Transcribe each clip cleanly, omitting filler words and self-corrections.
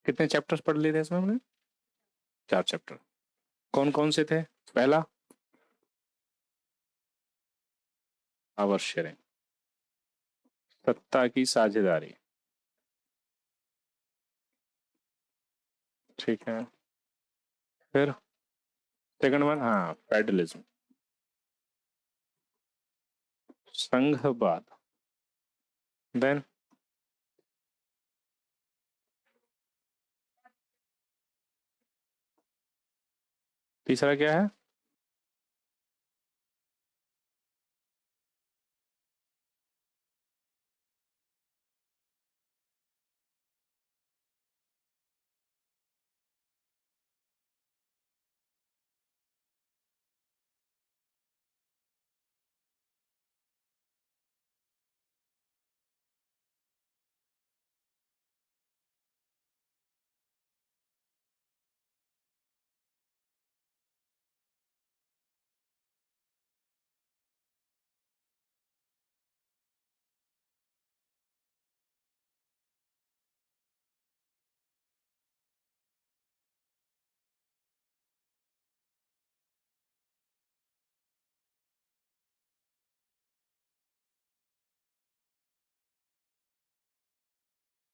कितने चैप्टर्स पढ़ लिए थे इसमें हमने? 4 चैप्टर। कौन कौन से थे? पहला पावर शेयरिंग, सत्ता की साझेदारी, ठीक है। फिर सेकंड वन, हाँ, फेडरलिज्म, संघवाद। देन तीसरा क्या है?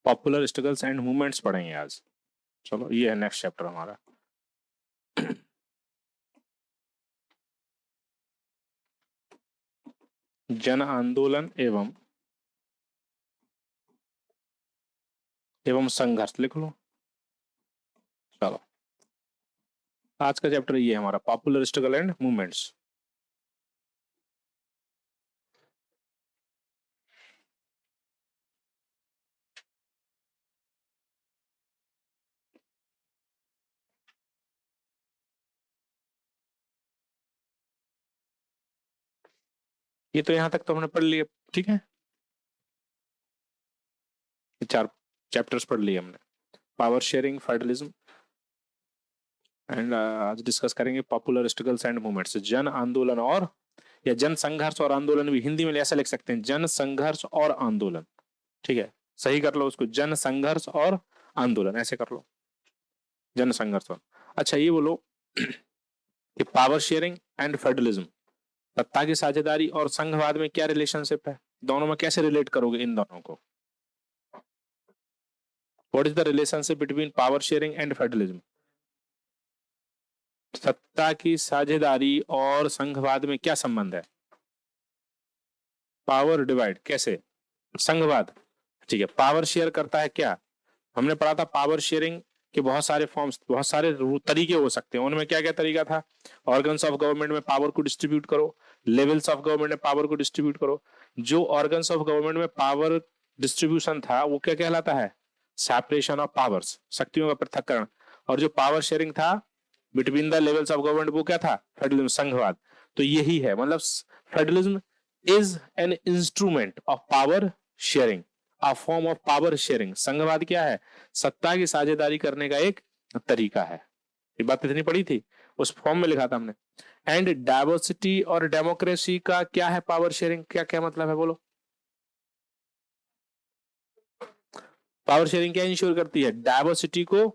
पॉपुलर स्ट्रगल्स एंड मूवमेंट्स पढ़ेंगे आज। चलो, ये है नेक्स्ट चैप्टर हमारा। जन आंदोलन एवं संघर्ष लिख लो। चलो, आज का चैप्टर ये है हमारा, पॉपुलर स्ट्रगल एंड मूवमेंट्स। ये तो यहां तक तो हमने पढ़ लिया, ठीक है। ये 4 चैप्टर्स पढ़ लिए हमने, पावर शेयरिंग, फेडरलिज्म एंड आज डिस्कस करेंगे पॉपुलर स्ट्रगल्स एंड मूवमेंट्स, जन आंदोलन और, या जन संघर्ष और आंदोलन भी हिंदी में ऐसा लिख सकते हैं, जन संघर्ष और आंदोलन, ठीक है। सही कर लो उसको, जन संघर्ष और आंदोलन, ऐसे कर लो, जन संघर्ष और। अच्छा, ये बोलो कि पावर शेयरिंग एंड फेडरलिज्म, सत्ता की साझेदारी और संघवाद में क्या रिलेशनशिप है? दोनों में कैसे रिलेट करोगे इन दोनों को? What is the relationship between power sharing and federalism? सत्ता की साझेदारी और संघवाद में क्या संबंध है? पावर डिवाइड कैसे? संघवाद, ठीक है। पावर शेयर करता है क्या? हमने पढ़ा था पावर शेयरिंग के बहुत सारे फॉर्म्स, बहुत सारे तरीके हो सकते हैं। उनमें क्या क्या तरीका था? ऑर्गन्स ऑफ गवर्नमेंट में पावर को डिस्ट्रीब्यूट करो, लेवल्स ऑफ गवर्नमेंट में पावर को डिस्ट्रीब्यूट करो। जो ऑर्गन्स ऑफ गवर्नमेंट में पावर डिस्ट्रीब्यूशन था वो क्या कहलाता है? सेपरेशन ऑफ पावर्स, शक्तियों का पृथक्करण। और जो पावर शेयरिंग था between the levels of government, वो क्या था? फेडरलिज्म, संघवाद। तो यही है, मतलब federalism is an instrument of power sharing, a form of power sharing. संघवाद क्या है? सत्ता की साझेदारी करने का एक तरीका है। ये बात इतनी पड़ी थी, उस फॉर्म में लिखा था हमने। एंड डाइवर्सिटी और डेमोक्रेसी का क्या है? पावर शेयरिंग क्या क्या मतलब है, बोलो। पावर शेयरिंग क्या इंश्योर करती है? डाइवर्सिटी को,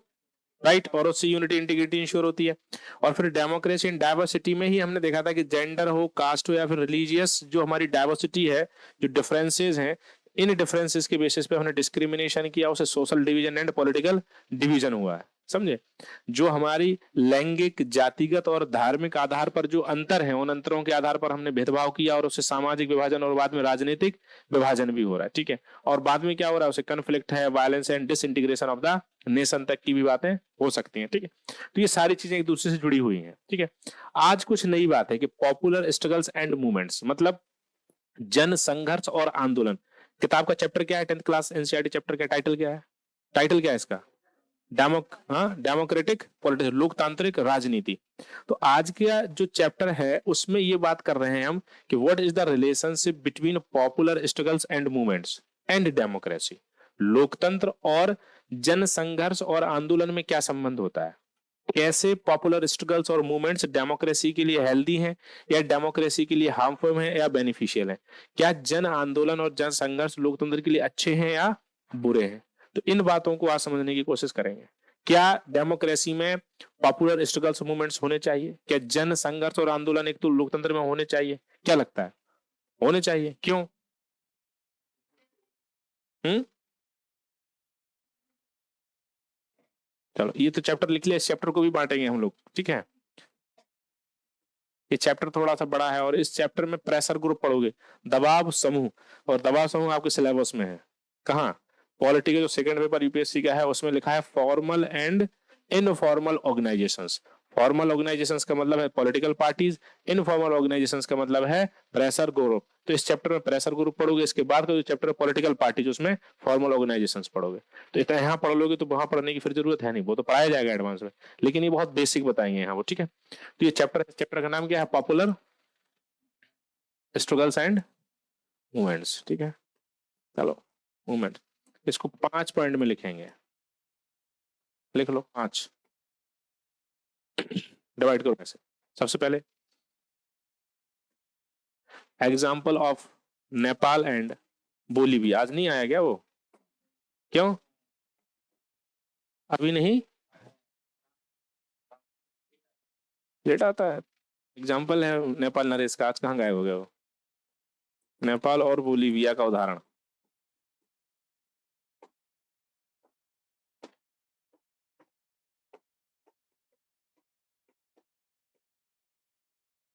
राइट, और उससे यूनिटी इंटीग्रिटी इंश्योर होती है। और फिर डेमोक्रेसी एंड डाइवर्सिटी में ही हमने देखा था कि जेंडर हो, कास्ट हो, या फिर रिलीजियस, जो हमारी डाइवर्सिटी है, जो डिफरेंसेस हैं, इन डिफरेंसेस के बेसिस पे हमने डिस्क्रिमिनेशन किया, उसे social division and political division हुआ है, समझे। जो हमारी लैंगिक, जातिगत और धार्मिक आधार पर जो अंतर है, उन अंतरों के आधार पर हमने भेदभाव किया और उससे सामाजिक विभाजन और बाद में राजनीतिक विभाजन भी हो रहा है, ठीक है। और बाद में क्या हो रहा है? उसे कन्फ्लिक्ट है, violence and disintegration of the nation तक की भी बातें हो सकती हैं, ठीक है। तो ये सारी चीजें एक दूसरे से जुड़ी हुई हैं, ठीक है। आज कुछ नई बात है कि पॉपुलर स्ट्रगल्स एंड मूवमेंट्स मतलब जन संघर्ष और आंदोलन। किताब का चैप्टर क्या है? 10th क्लास एनसीईआरटी चैप्टर का टाइटल क्या है? टाइटल क्या है इसका? डेमोक्रेटिक पॉलिटिक्स, लोकतांत्रिक राजनीति। तो आज का जो चैप्टर है उसमें ये बात कर रहे हैं हम कि what is the relationship between popular struggles and movements and democracy. लोकतंत्र और जन संघर्ष और आंदोलन में क्या संबंध होता है? कैसे पॉपुलर स्ट्रगल्स और मूवमेंट्स डेमोक्रेसी के लिए हेल्दी हैं या डेमोक्रेसी के लिए हार्मफुल हैं या बेनिफिशियल हैं? क्या जन आंदोलन और जन संघर्ष लोकतंत्र के लिए अच्छे हैं या बुरे हैं? तो इन बातों को आज समझने की कोशिश करेंगे। क्या डेमोक्रेसी में पॉपुलर स्ट्रगल्स मूवमेंट्स होने चाहिए? क्या जन संघर्ष और आंदोलन एक तो लोकतंत्र में होने चाहिए? क्या लगता है होने चाहिए? क्यों? हम्म चलो, ये तो चैप्टर लिख लिया, इस चैप्टर को भी बांटेंगे हम लोग, ठीक है। ये चैप्टर थोड़ा सा बड़ा है और इस चैप्टर में प्रेशर ग्रुप पढ़ोगे, दबाव समूह। और दबाव समूह आपके सिलेबस में है कहाँ? पॉलिटी का जो सेकंड पेपर यूपीएससी का है उसमें लिखा है formal and informal organisations. Formal organisations का मतलब है पॉलिटिकल पार्टीज, इनफॉर्मल ऑर्गेनाइजेशंस का मतलब है प्रेशर ग्रुप। तो इस चैप्टर में प्रेशर ग्रुप पढ़ोगे, इसके बाद का जो चैप्टर है पॉलिटिकल पार्टीज उसमें फॉर्मल ऑर्गेनाइजेशंस पढ़ोगे। तो इतना यहाँ पढ़ लोगे तो वहां पढ़ने की फिर जरूरत है नहीं, वो तो पढ़ाया जाएगा एडवांस में, लेकिन ये बहुत बेसिक बताएंगे यहाँ वो, ठीक है। तो ये चैप्टर का नाम क्या है? पॉपुलर स्ट्रगल्स एंड मूवमेंट्स, ठीक है। चलो, मूवमेंट, इसको 5 पॉइंट में लिखेंगे, लिख लो 5, डिवाइड करो कैसे। सबसे पहले example of Nepal and Bolivia. आज नहीं आया क्या वो? क्यों अभी नहीं? लेट आता है। एग्जाम्पल है नेपाल नरेश का, आज कहाँ गायब हो गया वो? नेपाल और बोलीविया का उदाहरण,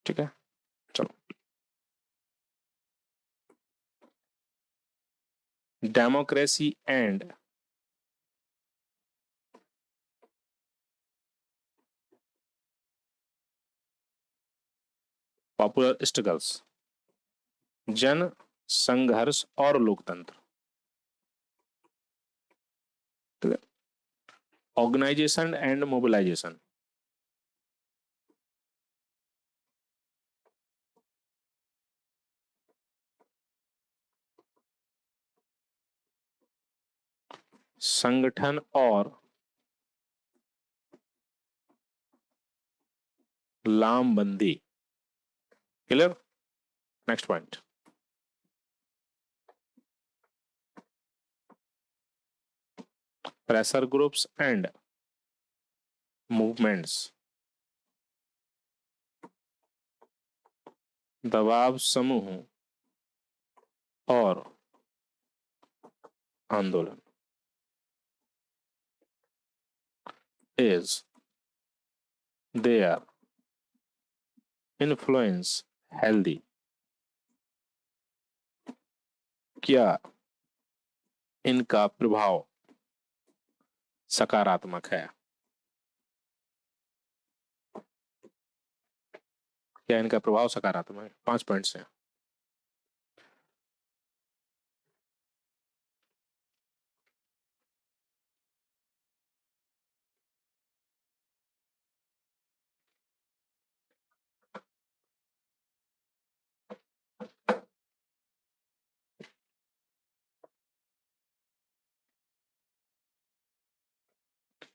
ठीक है। चलो, डेमोक्रेसी एंड पॉपुलर स्ट्रगल्स, जन संघर्ष और लोकतंत्र, ठीक है। ऑर्गेनाइजेशन एंड मोबिलाइजेशन, संगठन और लामबंदी। Clear? Next point, pressure groups and movements, दबाव समूह और आंदोलन। Is there influence healthy? क्या इनका प्रभाव सकारात्मक है? क्या इनका प्रभाव सकारात्मक है? 5 पॉइंट्स हैं।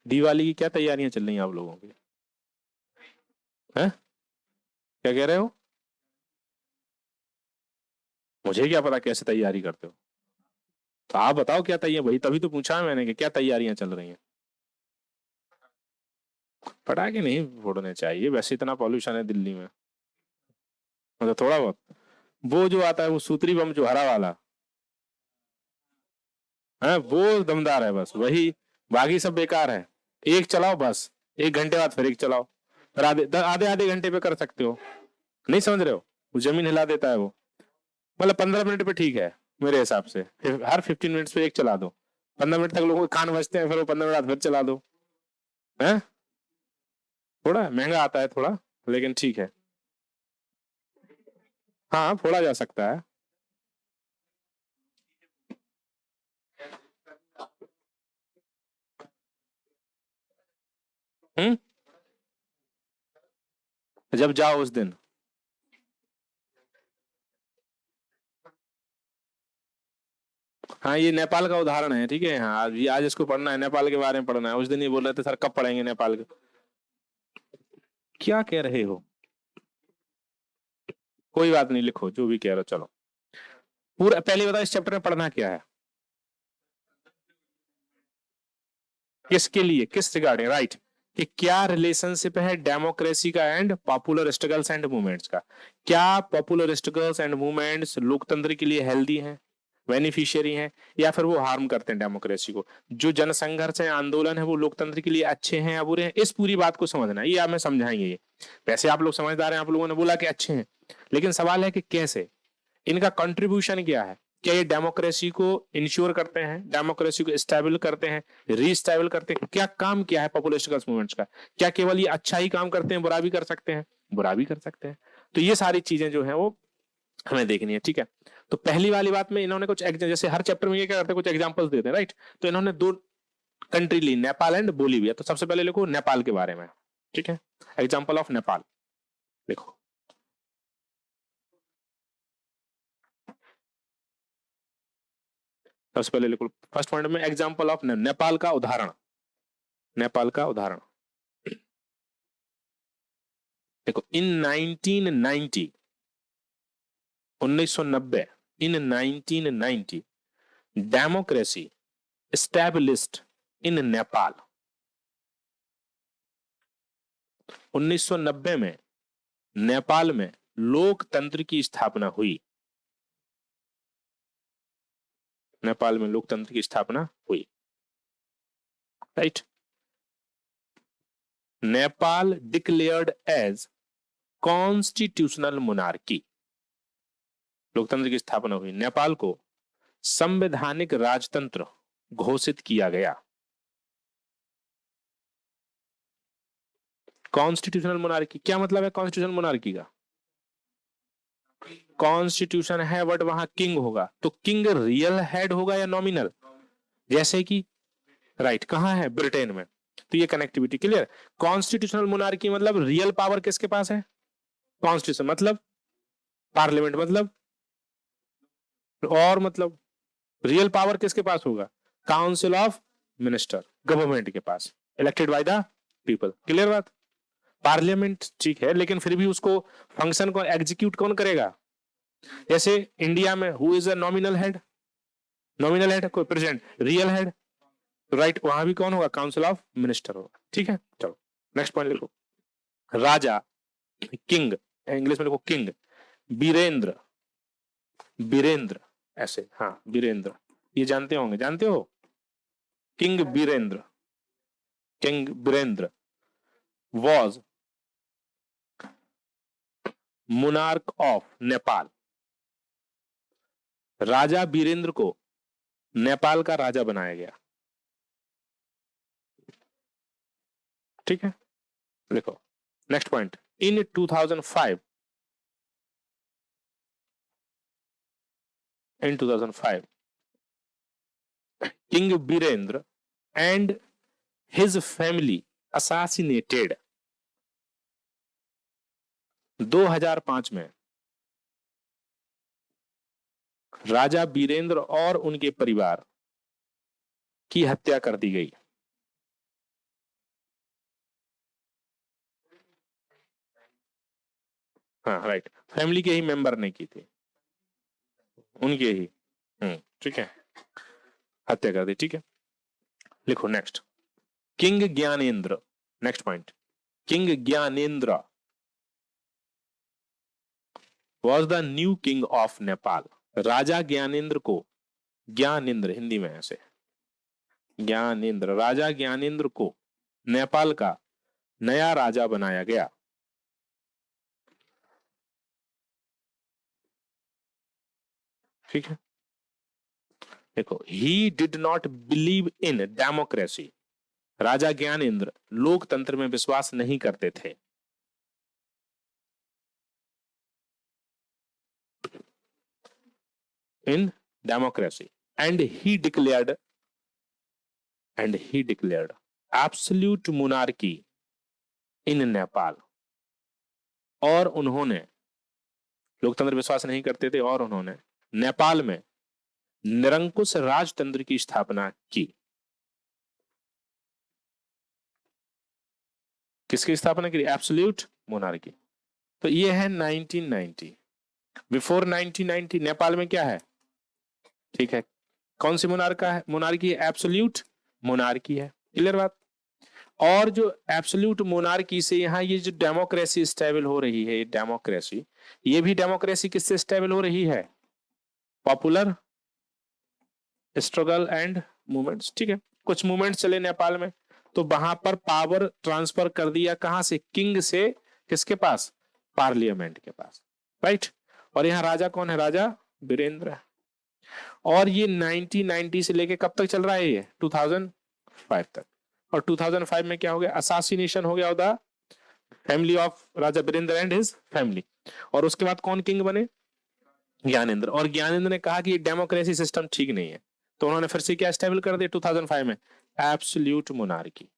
दिवाली की क्या तैयारियां चल रही हैं आप लोगों की? हैं? क्या कह रहे हो? मुझे क्या पता कैसे तैयारी करते हो, तो आप बताओ क्या तैयारी, वही तभी तो पूछा है मैंने कि क्या तैयारियां चल रही हैं। पटाखे नहीं फोड़ने चाहिए, वैसे इतना पॉल्यूशन है दिल्ली में, मतलब थोड़ा बहुत। वो जो आता है वो सूत्री बम जो हरा वाला है वो दमदार है, बस वही। बाकी सब बेकार है। एक चलाओ बस, 1 घंटे बाद फिर एक चलाओ, फिर आधे आधे आधे घंटे पे कर सकते हो। नहीं समझ रहे हो? वो जमीन हिला देता है वो। मतलब 15 मिनट पे ठीक है मेरे हिसाब से, हर 15 मिनट्स पे एक चला दो। 15 मिनट तक लोगों के कान बजते हैं, फिर वो 15 मिनट बाद फिर चला दो। है, थोड़ा महंगा आता है थोड़ा, लेकिन ठीक है। हाँ, फोड़ा जा सकता है। हम्म जब जाओ उस दिन। हाँ, ये नेपाल का उदाहरण है, ठीक है। हाँ, आज इसको पढ़ना है, नेपाल के बारे में पढ़ना है। उस दिन ही बोल रहे थे सर कब पढ़ेंगे नेपाल का। क्या कह रहे हो? कोई बात नहीं, लिखो जो भी कह रहे हो, चलो। पूरा पहले बताओ इस चैप्टर में पढ़ना क्या है। किसके लिए, किस रिगार्डिंग, राइट, कि क्या रिलेशनशिप है डेमोक्रेसी का and popular struggles and movements का। क्या पॉपुलर स्ट्रगल्स एंड मूवमेंट्स लोकतंत्र के लिए हेल्दी हैं, बेनिफिशियरी हैं, या फिर वो हार्म करते हैं डेमोक्रेसी को। जो जन संघर्ष है, आंदोलन है, वो लोकतंत्र के लिए अच्छे हैं या बुरे हैं, इस पूरी बात को समझना है, ये हमें समझाएंगे। ये वैसे आप लोग समझदार हैं, आप लोगों ने बोला कि अच्छे हैं, लेकिन सवाल है कि कैसे, इनका कंट्रीब्यूशन क्या है। क्या ये डेमोक्रेसी को इंश्योर करते हैं, डेमोक्रेसी को स्टेबल करते हैं, रीस्टेबल करते हैं, क्या काम किया है पॉपुलिस्टिकल मूवमेंट्स का। क्या केवल ये अच्छा ही काम करते हैं, बुरा भी कर सकते हैं, बुरा भी कर सकते हैं। तो ये सारी चीजें जो है वो हमें देखनी है, ठीक है। तो पहली वाली बात में इन्होंने कुछ जैसे हर चैप्टर में ये क्या करते हैं, कुछ एग्जांपल्स देते हैं, राइट। तो इन्होंने दो कंट्री ली, नेपाल एंड बोलीविया। तो सबसे पहले लिखो नेपाल के बारे में, ठीक है, एग्जाम्पल ऑफ नेपाल लिखो। सबसे पहले लिखो फर्स्ट पॉइंट में एग्जाम्पल ऑफ नेपाल का उदाहरण, नेपाल का उदाहरण देखो। इन 1990, 1990, इन 1990 डेमोक्रेसी established इन नेपाल। 1990 में नेपाल में लोकतंत्र की स्थापना हुई, नेपाल में लोकतंत्र की स्थापना हुई, right. Nepal declared as constitutional monarchy, लोकतंत्र की स्थापना हुई, नेपाल को संवैधानिक राजतंत्र घोषित किया गया। कॉन्स्टिट्यूशनल मोनार्की क्या मतलब है, कॉन्स्टिट्यूशनल मोनार्की का, कॉन्स्टिट्यूशन है बट वहां किंग होगा, तो किंग रियल हेड होगा या नॉमिनल, जैसे कि राइट कहां है, ब्रिटेन में। तो ये कनेक्टिविटी क्लियर। कॉन्स्टिट्यूशनल मोनार्की मतलब रियल पावर किसके पास है, कॉन्स्टिट्यूशन मतलब पार्लियामेंट मतलब, और मतलब रियल पावर किसके पास होगा, काउंसिल ऑफ मिनिस्टर, गवर्नमेंट के पास, elected by the people, clear बात। पार्लियामेंट ठीक है, लेकिन फिर भी उसको फंक्शन को एग्जीक्यूट कौन करेगा। जैसे इंडिया में who is a nominal head, nominal head कोई प्रेसिडेंट, रियल हेड राइट, वहां भी कौन होगा, काउंसिल ऑफ मिनिस्टर होगा, ठीक है। चलो नेक्स्ट पॉइंट लिखो, राजा, किंग, इंग्लिश में लिखो किंग, बीरेंद्र, बीरेंद्र ऐसे, हाँ बीरेंद्र, ये जानते होंगे, जानते हो, king Birendra, king Birendra was monarch of Nepal. राजा बीरेंद्र को नेपाल का राजा बनाया गया, ठीक है। लिखो next point, in 2005, in 2005 King Birendra and his family assassinated। 2005 में राजा बीरेंद्र और उनके परिवार की हत्या कर दी गई। हाँ राइट, फैमिली के ही मेंबर ने की थी, उनके ही, ठीक है, हत्या कर दी, ठीक है। लिखो next, king Gyanendra, next point, king Gyanendra was the new king of Nepal. राजा ज्ञानेंद्र को, ज्ञानेंद्र हिंदी में ऐसे, ज्ञानेंद्र, राजा ज्ञानेंद्र को नेपाल का नया राजा बनाया गया। ठीक है, देखो, he did not believe in democracy. राजा ज्ञानेंद्र लोकतंत्र में विश्वास नहीं करते थे। In democracy and he declared absolute monarchy in Nepal. और उन्होंने लोकतंत्र विश्वास नहीं करते थे और उन्होंने नेपाल में निरंकुश राजतंत्र की स्थापना की। किसकी स्थापना की, एब्सोल्यूट मोनार्की। तो ये है 1990। बिफोर 1990 नेपाल में क्या है, ठीक है, कौन सी मोनार्का है, मोनार्की है, एब्सोल्यूट मोनार्की है, क्लियर बात। और जो एब्सोल्यूट मोनार्की से यहाँ ये जो डेमोक्रेसी स्टेबल हो रही है, डेमोक्रेसी, ये भी डेमोक्रेसी किससे स्टेबल हो रही है? Popular struggle and movements. ठीक है, कुछ मूवमेंट्स चले नेपाल में, तो वहां पर पावर ट्रांसफर कर दिया कहां से? किंग से किसके पास? पार्लियामेंट के पास, राइट। और यहाँ राजा कौन है? राजा वीरेंद्र। और ये 1990 से लेके कब तक चल रहा है? ये 2005 तक। और 2005 में क्या हो गया? असासिनेशन हो गया the family of Raja Birendra and his family. और उसके बाद कौन किंग बने? ज्ञानेंद्र। और ज्ञानेंद्र ने कहा कि ये डेमोक्रेसी सिस्टम ठीक नहीं है, तो उन्होंने फिर से क्या स्टेबल कर दिया 2005 में? Absolute monarchy.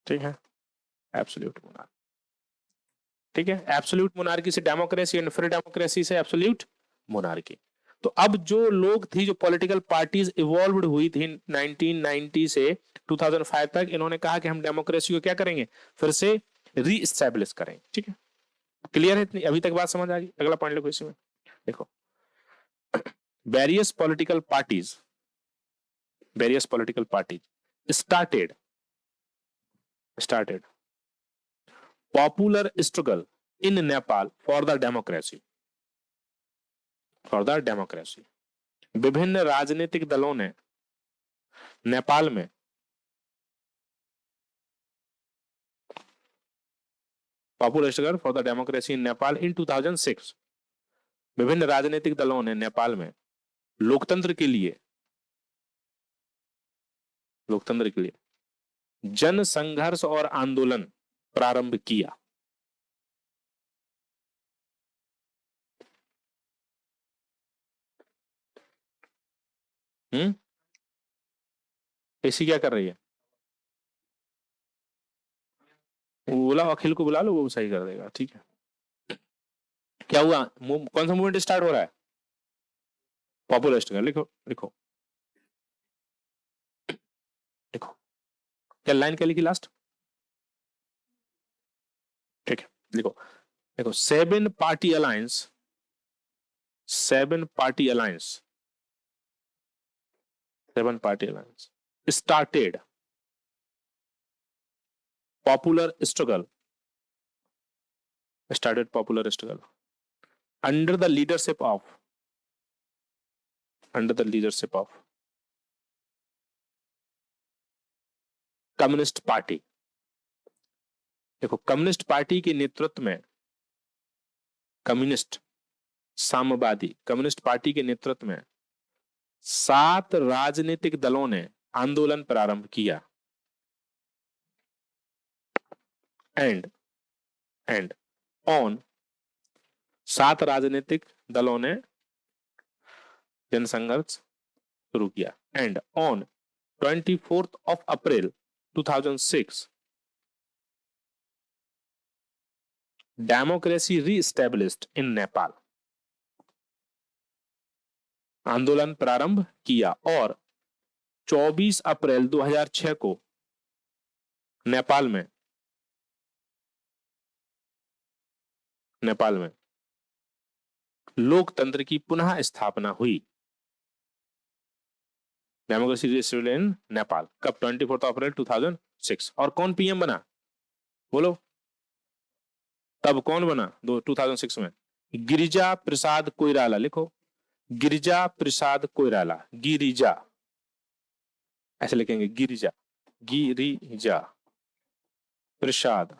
ठीक है, एब्सोल्यूट मोनार्की। ठीक है, एब्सोल्यूट मोनार्की से डेमोक्रेसी एंड फिर डेमोक्रेसी से एब्सोल्यूट मोनार्की। तो अब जो लोग थी, जो पॉलिटिकल पार्टीज इवॉल्व्ड हुई थी 1990 से 2005 तक, इन्होंने कहा कि हम डेमोक्रेसी को क्या करेंगे? फिर से रीएस्टैब्लिश करेंगे। ठीक है, क्लियर है इतनी? अभी तक बात समझ आ गई? अगला पॉइंट लिखो इसमें, देखो। Various political parties started popular struggle in Nepal for the democracy. विभिन्न राजनीतिक दलों ने नेपाल में popular struggle for the democracy in Nepal in 2006। विभिन्न राजनीतिक दलों ने नेपाल में लोकतंत्र के लिए जन संघर्ष और आंदोलन प्रारंभ किया। ऐसी क्या कर रही है? बोला अखिल को बुला लो, वो सही कर देगा। ठीक है, क्या हुआ? कौन सा मूवमेंट स्टार्ट हो रहा है? Popular struggle. लिखो लिखो लिखो, क्या लाइन क्या लिखी लास्ट? ठीक है, लिखो देखो। Seven party alliance started popular struggle under the leadership of communist party. देखो, कम्युनिस्ट पार्टी के नेतृत्व में, साम्यवादी कम्युनिस्ट पार्टी के नेतृत्व में 7 राजनीतिक दलों ने आंदोलन प्रारंभ किया। एंड ऑन 7 राजनीतिक दलों ने जनसंघर्ष शुरू किया। And on 24th of April 2006 democracy reestablished in Nepal. आंदोलन प्रारंभ किया और 24 अप्रैल 2006 को नेपाल में लोकतंत्र की पुनः स्थापना हुई। डेमोक्रेसी रीस्टैब्लिश्ड इन नेपाल कब? 24 अप्रैल 2006। और कौन पीएम बना? बोलो, तब कौन बना 2006 में? गिरिजा प्रसाद कोइराला। लिखो, गिरिजा प्रसाद कोइराला। गिरिजा ऐसे लिखेंगे, गिरिजा प्रसाद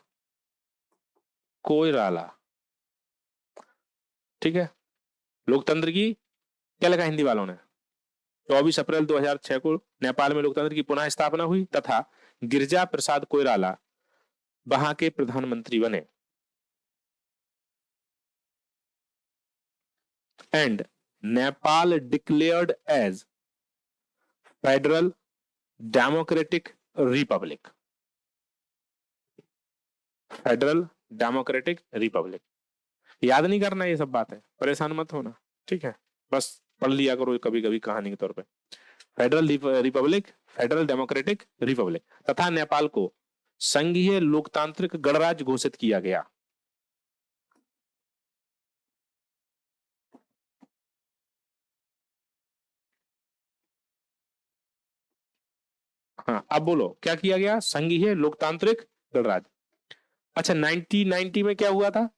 कोइराला। ठीक है, लोकतंत्र की क्या लिखा हिंदी वालों ने? 24 अप्रैल 2006 को नेपाल में लोकतंत्र की पुनः स्थापना हुई तथा गिरिजा प्रसाद कोइराला वहां के प्रधानमंत्री बने। And Nepal declared as federal democratic republic. याद नहीं करना, ये सब बात है, परेशान मत होना। ठीक है, बस पढ़ लिया करो कभी कभी कहानी के तौर पे। फेडरल डेमोक्रेटिक रिपब्लिक तथा नेपाल को संघीय लोकतांत्रिक गणराज्य घोषित किया गया। हाँ, अब बोलो क्या किया गया? संघीय लोकतांत्रिक गणराज्य। अच्छा, 1990 में क्या हुआ था?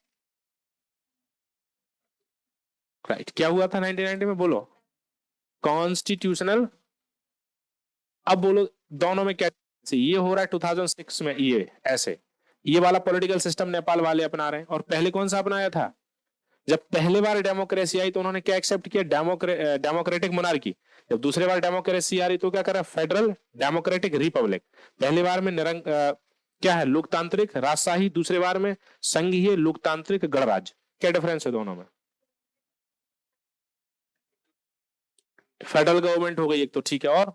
राइट, क्या हुआ था 1990 में? बोलो। कॉन्स्टिट्यूशनल। अब बोलो दोनों में क्या, ये हो रहा है 2006 में, ये ऐसे, ये वाला पॉलिटिकल सिस्टम नेपाल वाले अपना रहे हैं। और पहले कौन सा अपनाया था? जब पहली बार डेमोक्रेसी आई तो उन्होंने क्या एक्सेप्ट किया? Democratic monarchy. जब दूसरी बार डेमोक्रेसी आ रही तो क्या करा? Federal democratic Republic. पहली बार में क्या है? लोकतांत्रिक राजशाही। दूसरे बार में संघीय लोकतांत्रिक गणराज्य। क्या डिफरेंस है दोनों में? फेडरल गवर्नमेंट हो गई एक तो, ठीक है, और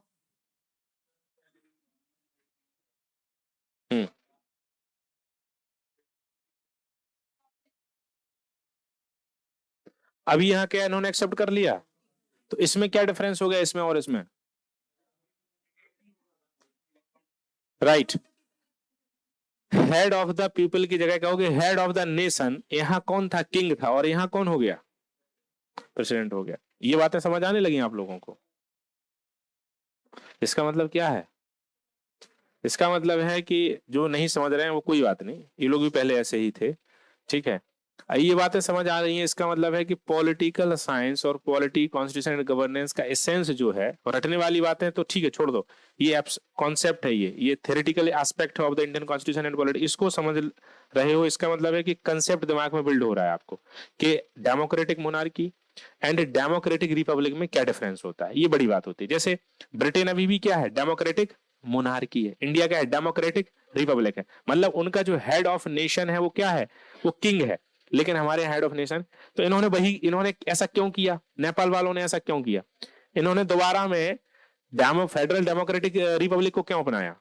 हम्म अभी यहाँ क्या इन्होंने एक्सेप्ट कर लिया, तो इसमें क्या डिफरेंस हो गया इसमें और इसमें? Right, head of the people की जगह कहोगे हेड ऑफ द नेशन। यहां कौन था? किंग था, और यहां कौन हो गया? प्रेसिडेंट हो गया। ये बातें समझ आने लगी आप लोगों को? इसका मतलब क्या है? इसका मतलब है कि जो नहीं समझ रहे हैं वो कोई बात नहीं, ये लोग भी पहले ऐसे ही थे, ठीक है। ये बातें समझ आ रही हैं। इसका मतलब है कि पॉलिटिकल साइंस और पॉलिटी कॉन्स्टिट्यूशन एंड गवर्नेंस का एसेंस जो है, और रटने वाली बातें तो ठीक है छोड़ दो, ये कॉन्सेप्ट है, ये theoretical aspect of the Indian constitution and polity, इसको समझ रहे हो। इसका मतलब है कि कंसेप्ट दिमाग में बिल्ड हो रहा है आपको कि democratic monarchy and democratic Republic में क्या डिफरेंस होता है। ये बड़ी बात होती है। जैसे ब्रिटेन अभी भी क्या है? डेमोक्रेटिक मोनार्की है। इंडिया क्या है? डेमोक्रेटिक रिपब्लिक है। मतलब उनका जो हेड ऑफ नेशन है वो क्या है? वो किंग है। लेकिन हमारे हेड ऑफ नेशन, तो इन्होंने ऐसा क्यों किया? नेपाल वालों ने ऐसा क्यों किया? इन्होंने दोबारा में फेडरल डेमोक्रेटिक रिपब्लिक को क्यों अपनाया?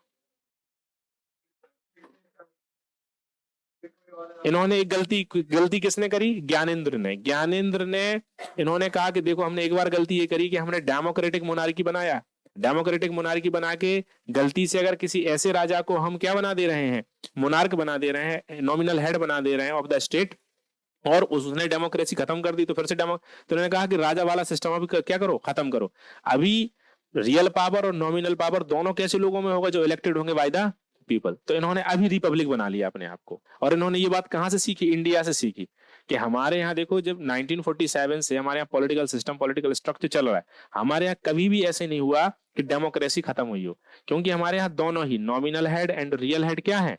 इन्होंने एक गलती गलती किसने करी? ज्ञानेंद्र ने इन्होंने कहा कि देखो हमने एक बार गलती ये करी कि हमने डेमोक्रेटिक मोनार्की बनाया। डेमोक्रेटिक मोनार्की बना के गलती से अगर किसी ऐसे राजा को हम क्या बना दे रहे हैं? मोनार्क बना दे रहे हैं, नॉमिनल हेड बना दे रहे हैं ऑफ द स्टेट, और उसने डेमोक्रेसी खत्म कर दी, तो फिर से तो उन्होंने कहा कि राजा वाला सिस्टम अभी क्या करो? खत्म करो। अभी रियल पावर और नॉमिनल पावर दोनों कैसे लोगों में होगा? जो इलेक्टेड होंगे बाय द पीपल। तो इन्होंने अभी रिपब्लिक बना लिया अपने आप को। और इन्होंने ये बात कहां से सीखी? इंडिया से सीखी। कि हमारे यहाँ देखो, जब 1947 से हमारे यहाँ पॉलिटिकल सिस्टम, पॉलिटिकल स्ट्रक्चर चल रहा है, हमारे यहाँ कभी भी ऐसे नहीं हुआ कि डेमोक्रेसी खत्म हुई हो। क्योंकि हमारे यहाँ दोनों ही nominal head and real head क्या है?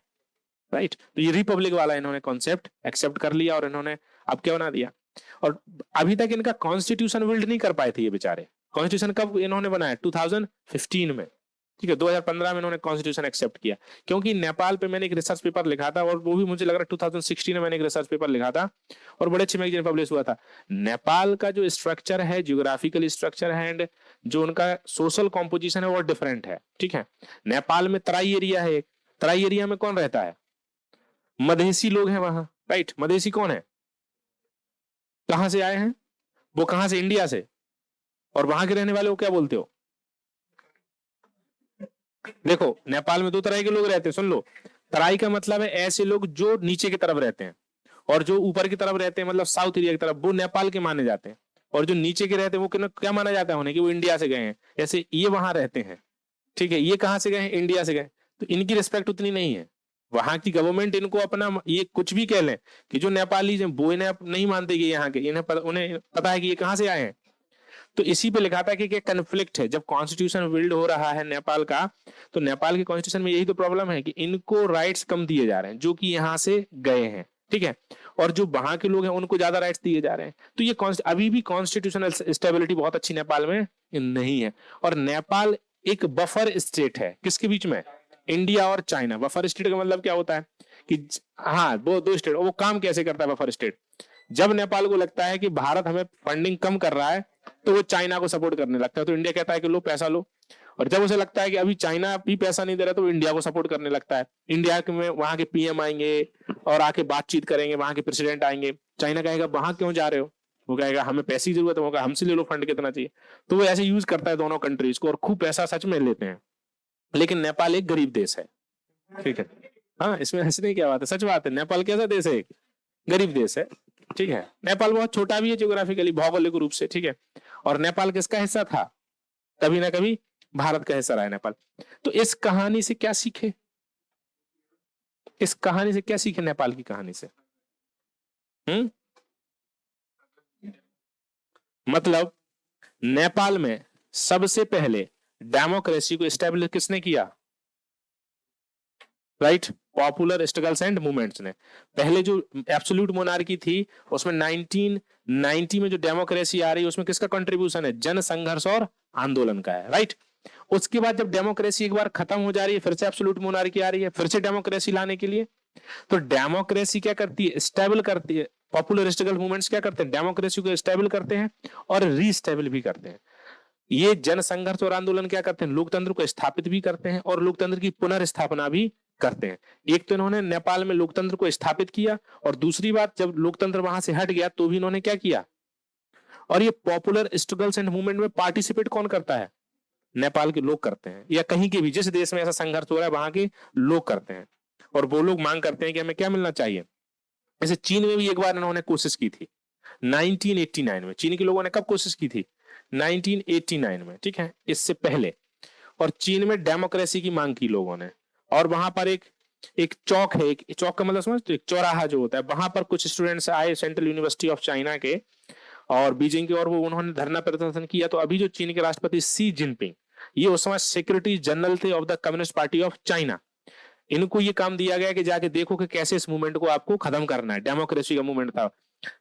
राइट। तो ये रिपब्लिक वाला इन्होंने कॉन्सेप्ट एक्सेप्ट कर लिया, और इन्होंने अब क्या बना दिया। और अभी तक इनका कॉन्स्टिट्यूशन बिल्ड नहीं कर पाए थे ये बेचारे। कॉन्स्टिट्यूशन कब इन्होंने बनाया? 2015 में, ठीक है। 2015 में इन्होंने कॉन्स्टिट्यूशन एक्सेप्ट किया। क्योंकि नेपाल पे मैंने एक रिसर्च पेपर लिखा था, और वो भी मुझे लग रहा है 2016 में मैंने एक रिसर्च पेपर लिखा था, और बड़े अच्छे मैगजीन पब्लिश हुआ था। नेपाल का जो स्ट्रक्चर है, जियोग्राफिकल स्ट्रक्चर है, एंड जो उनका सोशल कॉम्पोजिशन है वो डिफरेंट है, ठीक है। नेपाल में तराई एरिया है। तराई एरिया में कौन रहता है? मधेसी लोग हैं वहां, राइट। मधेसी कौन है? कहां से आए हैं वो? कहां से? इंडिया से। और वहां के रहने वाले को क्या बोलते हो? देखो, नेपाल में दो तरह के लोग रहते हैं, सुन लो। तराई का मतलब है ऐसे लोग जो नीचे की तरफ रहते हैं, और जो ऊपर की तरफ रहते हैं, मतलब साउथ एरिया की तरफ, वो नेपाल के माने जाते हैं। और जो नीचे के रहते हैं वो क्या माना जाता है उन्हें? कि वो इंडिया से गए हैं। जैसे ये वहां रहते हैं, ठीक है, ये कहां से गए हैं? इंडिया से गए। तो इनकी रिस्पेक्ट उतनी नहीं है। वहां की गवर्नमेंट इनको अपना, ये कुछ भी कह लें कि जो नेपाली वो इन्हें नहीं मानते कि यहाँ के, उन्हें पता है कि ये कहां से आए हैं। तो इसी पे लिखा था कि कन्फ्लिक्ट है। जब कॉन्स्टिट्यूशन बिल्ड हो रहा है नेपाल का, तो नेपाल के कॉन्स्टिट्यूशन में यही तो प्रॉब्लम है कि इनको राइट्स कम दिए जा रहे हैं, जो कि यहाँ से गए हैं, ठीक है। और जो वहां के लोग हैं उनको ज्यादा राइट्स दिए जा रहे हैं। तो ये अभी भी कॉन्स्टिट्यूशनल स्टेबिलिटी बहुत अच्छी नेपाल में नहीं है। और नेपाल एक बफर स्टेट है, किसके बीच में? इंडिया और चाइना। बफर स्टेट का मतलब क्या होता है? कि हाँ, वो दो स्टेट। वो काम कैसे करता है बफर स्टेट? जब नेपाल को लगता है कि भारत हमें फंडिंग कम कर रहा है, तो वो चाइना को सपोर्ट करने लगता है। तो इंडिया कहता है कि लो पैसा लो। और जब उसे लगता है कि अभी चाइना भी पैसा नहीं दे रहा, तो इंडिया को सपोर्ट करने लगता है। इंडिया के में वहां के पीएम आएंगे और आके बातचीत करेंगे, वहां के प्रेसिडेंट आएंगे। चाइना कहेगा वहां क्यों जा रहे हो? वो कहेगा हमें पैसे की जरूरत है। होगा हमसे ले लो, फंड कितना चाहिए। तो वो ऐसे यूज करता है दोनों कंट्रीज को, और खूब पैसा सच में लेते हैं। लेकिन नेपाल एक गरीब देश है, ठीक है। हाँ, इसमें हंसने की क्या बात है? सच बात है। नेपाल कैसा देश है? गरीब देश है, ठीक है। नेपाल बहुत छोटा भी है जियोग्राफिकली, भौगोलिक रूप से, ठीक है। और नेपाल किसका हिस्सा था? कभी ना कभी भारत का हिस्सा रहा है नेपाल। तो इस कहानी से क्या सीखे, इस कहानी से क्या सीखे नेपाल की कहानी से? हम्म मतलब नेपाल में सबसे पहले डेमोक्रेसी को एस्टेब्लिश किसने किया? Right, popular struggles and movements ने। पहले जो एब्सोल्यूट मोनार्की थी उसमें 1990 में जो डेमोक्रेसी आ रही है उसमें किसका कंट्रीब्यूशन है? जन संघर्ष और आंदोलन का है। राइट, उसके बाद जब डेमोक्रेसी एक बार खत्म हो जा रही है फिर से एब्सोल्यूट मोनार्की आ रही है, फिर से डेमोक्रेसी लाने के लिए। तो डेमोक्रेसी क्या करती है? स्टेबल करती है। पॉपुलर स्ट्रगल मूवमेंट्स क्या करते हैं? डेमोक्रेसी को स्टेबल करते हैं और रीस्टेबल भी करते हैं। ये जन संघर्ष और आंदोलन क्या करते हैं? लोकतंत्र को स्थापित भी करते हैं और लोकतंत्र की पुनर्स्थापना भी करते हैं। एक तो इन्होंने नेपाल में लोकतंत्र को स्थापित किया, और दूसरी बात जब लोकतंत्र वहां से हट गया तो भी इन्होंने क्या किया? और ये पॉपुलर स्ट्रगल्स एंड मूवमेंट में पार्टिसिपेट कौन करता है? नेपाल के लोग करते हैं, या कहीं के भी जिस देश में ऐसा संघर्ष हो रहा है वहां के लोग करते हैं। और वो लोग मांग करते हैं कि हमें क्या मिलना चाहिए। जैसे चीन में भी एक बार इन्होंने कोशिश की थी 1989 में। चीन के लोगों ने कब कोशिश की थी? 1989 में, ठीक है, इससे पहले। और चीन में डेमोक्रेसी की मांग की लोगों ने, और वहां पर एक एक चौक है, एक चौक का मतलब समझते हो, एक चौराहा जो होता है, वहां पर कुछ स्टूडेंट्स आए सेंट्रल यूनिवर्सिटी ऑफ चाइना के और बीजिंग के, और वो उन्होंने धरना प्रदर्शन किया। तो अभी जो चीन के राष्ट्रपति सी जिनपिंग, ये उस समय सेक्रेटरी जनरल थे of the communist party of China. इनको ये काम दिया गया कि जाके देखो कि कैसे इस मूवमेंट को आपको खत्म करना है। डेमोक्रेसी का मूवमेंट था,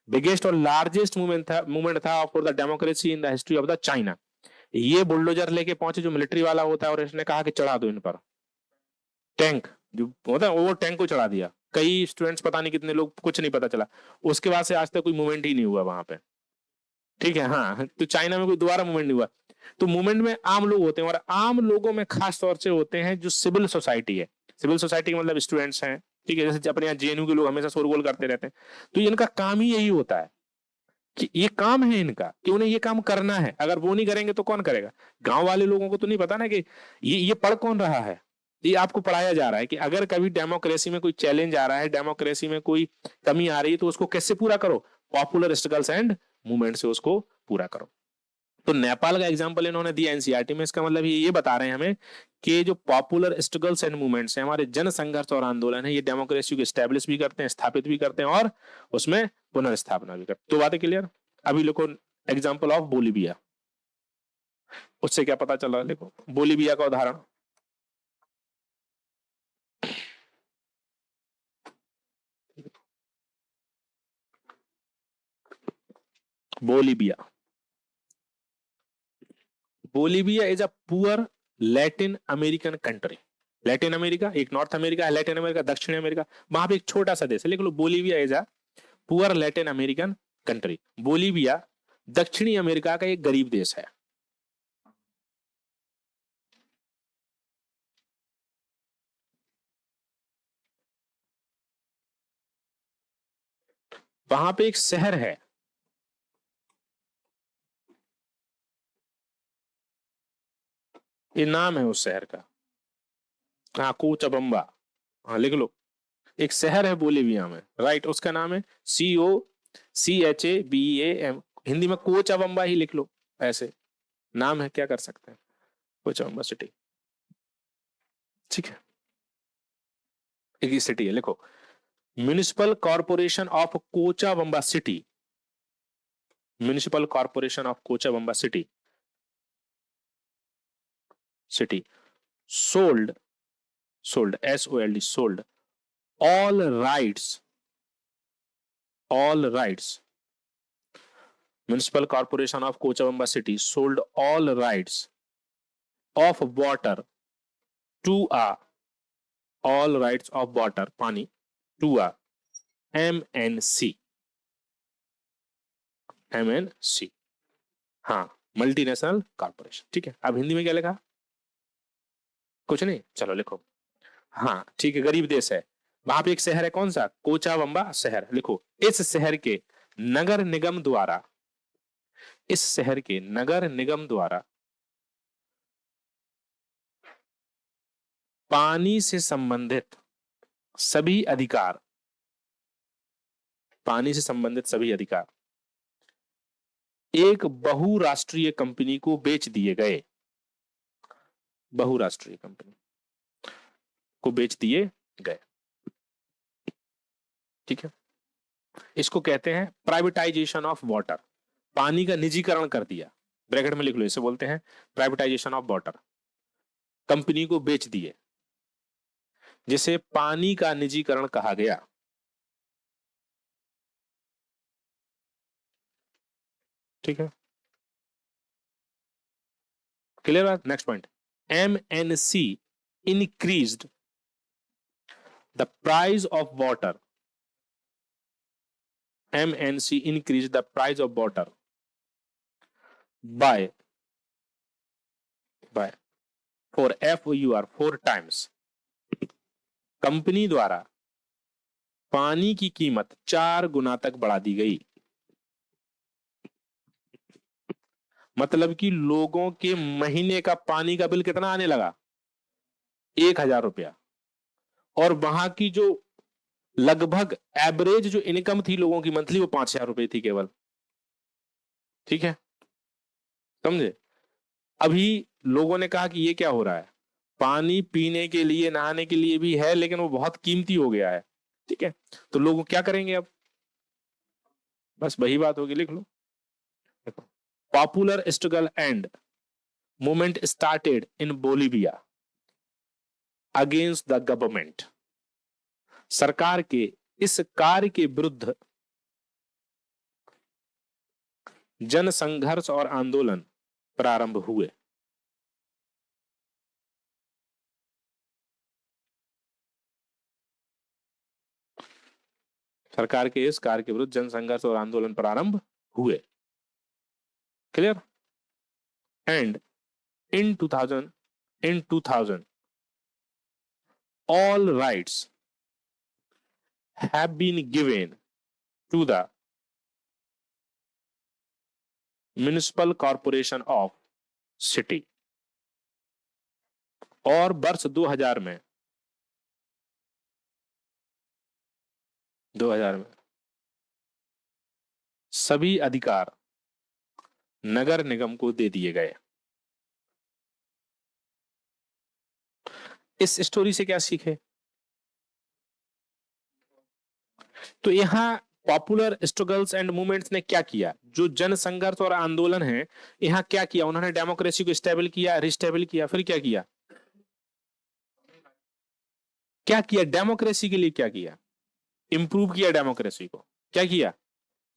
बिगेस्ट और लार्जेस्ट मूवमेंट था for the democracy in the history of the China. ये बुलडोजर लेके पहुंचे जो मिलिट्री वाला होता है, और इसने कहा कि चढ़ा दो इन पर टैंक, जो होता है वो टैंक को चढ़ा दिया। कई स्टूडेंट्स, पता नहीं कितने लोग, कुछ नहीं पता चला। उसके बाद से आज तक कोई मूवमेंट ही नहीं हुआ वहां पे, ठीक है। हाँ, तो चाइना में कोई दोबारा मूवमेंट नहीं हुआ। तो मूवमेंट में आम लोग होते हैं, और आम लोगों में खास तौर से होते हैं जो सिविल सोसाइटी है। सिविल सोसाइटी का मतलब स्टूडेंट्स हैं, ठीक है। जैसे अपने यहाँ जेएनयू के लोग हमेशा शोरगोल करते रहते हैं, तो इनका काम ही यही होता है कि ये काम है इनका कि उन्हें ये काम करना है। अगर वो नहीं करेंगे तो कौन करेगा? गांव वाले लोगों को तो नहीं पता ना कि ये पढ़ कौन रहा है। ये आपको पढ़ाया जा रहा है कि अगर कभी डेमोक्रेसी में कोई चैलेंज आ रहा है, डेमोक्रेसी में कोई कमी आ रही है, तो उसको कैसे पूरा करो? पॉपुलर स्ट्रगल्स एंड मूवमेंट से उसको पूरा करो। तो नेपाल का एग्जांपल इन्होंने दिया एनसीईआरटी में। इसका मतलब ये बता रहे हैं हमें कि जो पॉपुलर स्ट्रगल्स एंड मूवमेंट्स हैं, हमारे जन संघर्ष और आंदोलन है, ये डेमोक्रेसी को स्टैब्लिश भी करते हैं, स्थापित भी करते हैं, और उसमें पुनर्स्थापना भी करते हैं। तो बातें क्लियर? अभी लिखो एग्जाम्पल ऑफ बोलीविया। उससे क्या पता चला? लिखो बोलीविया का उदाहरण। Bolivia, Bolivia is a poor Latin American country. Latin America, एक नॉर्थ अमेरिका है, लैटिन अमेरिका दक्षिण अमेरिका, वहां पे एक छोटा सा देश है। लिख लो Bolivia is a poor Latin American country. Bolivia दक्षिणी अमेरिका का एक गरीब देश है। वहां पे एक शहर है, ये नाम है उस शहर का, हाँ, कोचाबम्बा। हाँ लिख लो, एक शहर है बोलीविया में, राइट, उसका नाम है COCHABAM। हिंदी में कोचाबम्बा ही लिख लो, ऐसे नाम है, क्या कर सकते हैं। कोचाबम्बा सिटी, ठीक है, एक ही सिटी है। लिखो municipal corporation of Cochabamba city, municipal corporation of Cochabamba city, city sold, sold SOLD, sold all rights, all rights, municipal corporation of Cochabamba city sold all rights of water to a, all rights of water पानी to a MNC, MNC, हाँ, multinational corporation, ठीक है। अब हिंदी में क्या लिखा? कुछ नहीं, चलो लिखो। हाँ ठीक है, गरीब देश है, वहां पे एक शहर है, कौन सा? कोचाबम्बा शहर। लिखो इस शहर के नगर निगम द्वारा, इस शहर के नगर निगम द्वारा पानी से संबंधित सभी अधिकार, पानी से संबंधित सभी अधिकार एक बहुराष्ट्रीय कंपनी को बेच दिए गए। बहुराष्ट्रीय कंपनी को बेच दिए गए। ठीक है, इसको कहते हैं प्राइवेटाइजेशन ऑफ वाटर, पानी का निजीकरण कर दिया, ब्रैकेट में लिख लो, इसे बोलते हैं प्राइवेटाइजेशन ऑफ वाटर, कंपनी को बेच दिए, जिसे पानी का निजीकरण कहा गया। ठीक है, क्लियर बात। Next point, MNC increased the price of water, MNC increased the price of water by for FOUR 4 times, company द्वारा पानी की कीमत 4 गुना तक बढ़ा दी गई। मतलब कि लोगों के महीने का पानी का बिल कितना आने लगा, 1000 रुपया, और वहां की जो लगभग एवरेज जो इनकम थी लोगों की मंथली वो 5000 रुपए थी केवल। ठीक है, समझे। अभी लोगों ने कहा कि ये क्या हो रहा है, पानी पीने के लिए नहाने के लिए भी है लेकिन वो बहुत कीमती हो गया है। ठीक है, तो लोग क्या करेंगे अब, बस वही बात होगी, लिख लो। Popular struggle and movement started in Bolivia against the government, सरकार के इस कार्य के विरुद्ध जन संघर्ष और आंदोलन प्रारंभ हुए। सरकार के इस कार्य के विरुद्ध जन संघर्ष और आंदोलन प्रारंभ हुए। Clear. And in 2000 all rights have been given to the municipal corporation of city, और वर्ष 2000 में सभी अधिकार नगर निगम को दे दिए गए। इस स्टोरी से क्या सीखे, तो यहां पॉपुलर स्ट्रगल्स एंड मूवमेंट्स ने क्या किया, जो जन संघर्ष और आंदोलन है, यहां क्या किया, उन्होंने डेमोक्रेसी को स्टेबल किया, रिस्टेबल किया, फिर क्या किया, डेमोक्रेसी के लिए क्या किया, इंप्रूव किया डेमोक्रेसी को, क्या किया,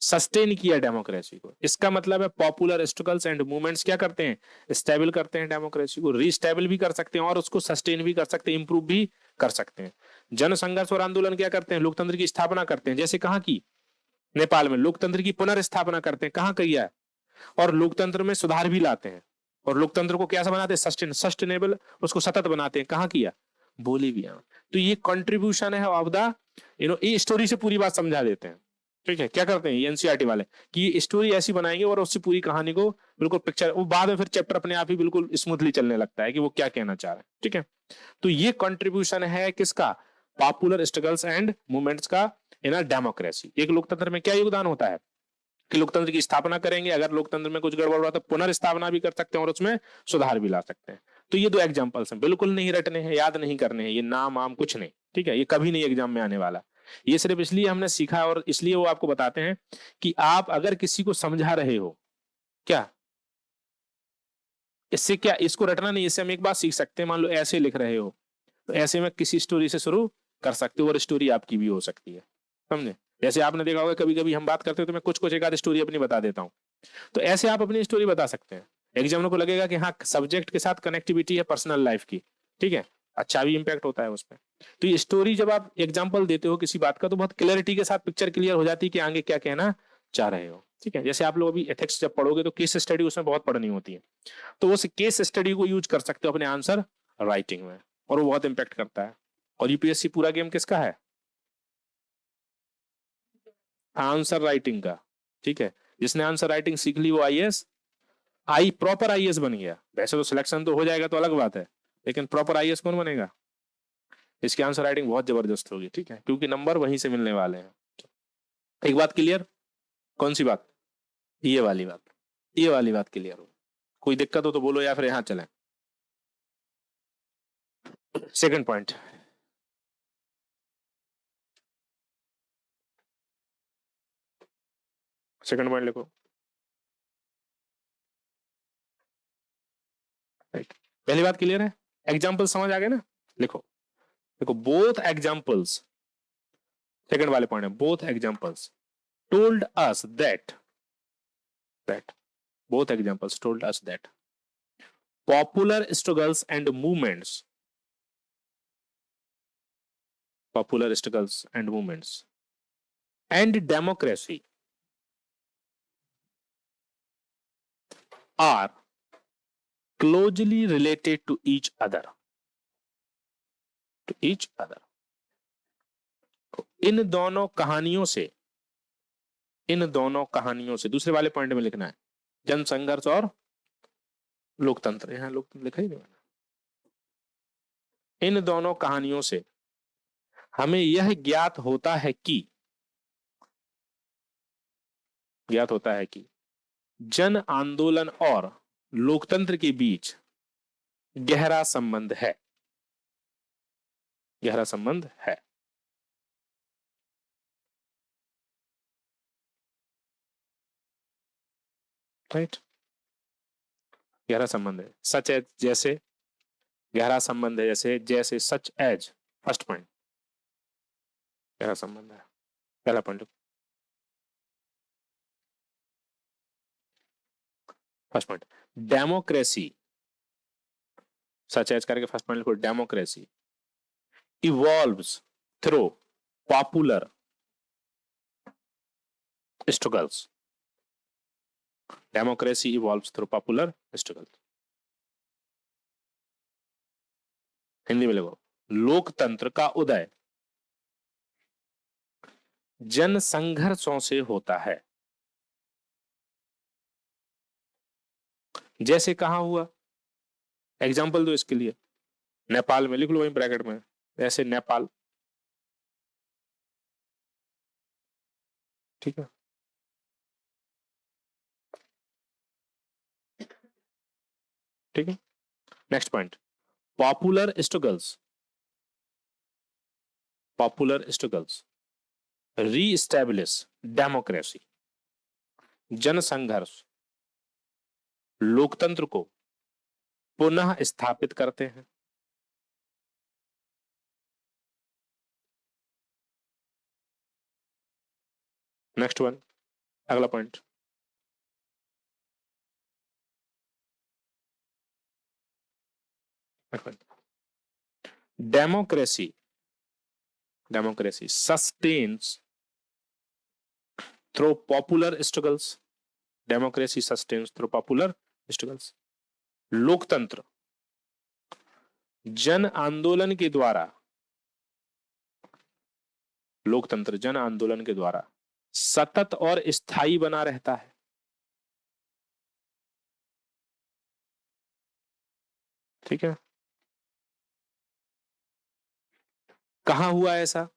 सस्टेन किया डेमोक्रेसी को। इसका मतलब है पॉपुलर स्ट्रगल्स एंड मूवमेंट्स क्या करते हैं, स्टेबल करते हैं डेमोक्रेसी को, रीस्टेबल भी कर सकते हैं और उसको सस्टेन भी कर सकते हैं, इंप्रूव भी कर सकते हैं। जन संघर्ष और आंदोलन क्या करते हैं, लोकतंत्र की स्थापना करते हैं, जैसे कहां की, नेपाल में लोकतंत्र की पुनर्स्थापना करते हैं, कहां किया है, और लोकतंत्र में सुधार भी लाते हैं, और लोकतंत्र को कैसा बनाते हैं, सस्टेनेबल, उसको सतत बनाते हैं, कहां किया, बोलीविया। तो ये कंट्रीब्यूशन है ऑफ द ये स्टोरी से पूरी बात समझा देते हैं। ठीक है, क्या करते हैं ये एनसीईआरटी वाले कि ये स्टोरी ऐसी बनाएंगे और उससे पूरी कहानी को बिल्कुल पिक्चर, वो बाद में फिर चैप्टर अपने आप ही बिल्कुल स्मूथली चलने लगता है कि वो क्या कहना चाह रहे हैं। ठीक है, तो ये कंट्रीब्यूशन है किसका, पॉपुलर स्ट्रगल्स एंड मूवमेंट्स का इन डेमोक्रेसी। एक लोकतंत्र में क्या योगदान होता है कि लोकतंत्र की स्थापना करेंगे, अगर लोकतंत्र में कुछ गड़बड़ हुआ तो पुनर्स्थापना भी कर सकते हैं और उसमें सुधार भी ला सकते हैं। तो ये 2 एग्जांपल्स हैं, बिल्कुल नहीं रटने हैं, याद नहीं करने हैं, ये नाम आम कुछ नहीं। ठीक है, ये कभी नहीं एग्जाम में आने वाला, ये सिर्फ इसलिए हमने सीखा और इसलिए वो आपको बताते हैं कि आप अगर किसी को समझा रहे हो, क्या इससे क्या, इसको रटना नहीं, इससे हम एक बात सीख सकते हैं, मान लो ऐसे लिख रहे हो तो ऐसे में किसी स्टोरी से शुरू कर सकते हो और स्टोरी आपकी भी हो सकती है, समझे। जैसे आपने देखा होगा कभी कभी हम बात करते हो तो मैं कुछ कुछ एक आध स्टोरी अपनी बता देता हूँ, तो ऐसे आप अपनी स्टोरी बता सकते हैं। एग्जामिनर को लगेगा कि हाँ सब्जेक्ट के साथ कनेक्टिविटी है पर्सनल लाइफ की, ठीक है, अच्छा भी इंपैक्ट होता है उसमें। तो ये स्टोरी जब आप एग्जाम्पल देते हो किसी बात का तो बहुत क्लैरिटी के साथ पिक्चर क्लियर हो जाती है कि आगे क्या कहना चाह रहे हो। ठीक है, जैसे आप लोग अभी एथिक्स जब पढ़ोगे तो केस स्टडी उसमें बहुत पढ़नी होती है, तो उस केस स्टडी को यूज कर सकते हो अपने आंसर राइटिंग में, और वो बहुत इंपैक्ट करता है। और यूपीएससी पूरा गेम किसका है, आंसर राइटिंग का। ठीक है, जिसने आंसर राइटिंग सीख ली वो प्रॉपर आईएएस बन गया। वैसे तो सिलेक्शन तो हो जाएगा तो अलग बात है, लेकिन प्रॉपर आईएएस कौन बनेगा, इसकी आंसर राइटिंग बहुत जबरदस्त होगी। ठीक है, क्योंकि नंबर वहीं से मिलने वाले हैं। एक बात क्लियर, कौन सी बात, ये वाली बात, ये वाली बात क्लियर हो, कोई दिक्कत हो तो बोलो या फिर यहाँ चलें। सेकंड पॉइंट, सेकंड पॉइंट लिखो। पहली बात क्लियर है, एग्जाम्पल समझ आ गए ना, लिखो। देखो बोथ एग्जाम्पल्स, सेकंड वाले पॉइंट है, both examples told us that both examples told us that popular struggles and movements and democracy are closely related to each other. इन दोनों कहानियों से दूसरे वाले पॉइंट में लिखना है जनसंघर्ष और लोकतंत्र, यहां लोकतंत्र लिखा ही नहीं मैंने। इन दोनों कहानियों से हमें यह ज्ञात होता है कि जन आंदोलन और लोकतंत्र के बीच गहरा संबंध है। राइट, गहरा संबंध है, सच एज जैसे, गहरा संबंध है जैसे सच एज, फर्स्ट पॉइंट गहरा संबंध है, पहला point. First point, democracy, such as करके फर्स्ट पॉइंट लिखो, democracy evolves through popular struggles. Democracy evolves through popular struggles. Hindi में लिखो, लोकतंत्र का उदय जन संघर्षों से होता है। जैसे कहां हुआ, एग्जाम्पल दो इसके लिए, नेपाल में लिख लो वहीं ब्रैकेट में, ऐसे नेपाल, ठीक है। ठीक है, next point, popular struggles reestablish democracy. जनसंघर्ष लोकतंत्र को पुनः स्थापित करते हैं। नेक्स्ट वन, अगला point, democracy sustains through popular struggles. Democracy sustains through popular struggles. लोकतंत्र जन आंदोलन के द्वारा सतत और स्थायी बना रहता है। ठीक है, कहां हुआ ऐसा,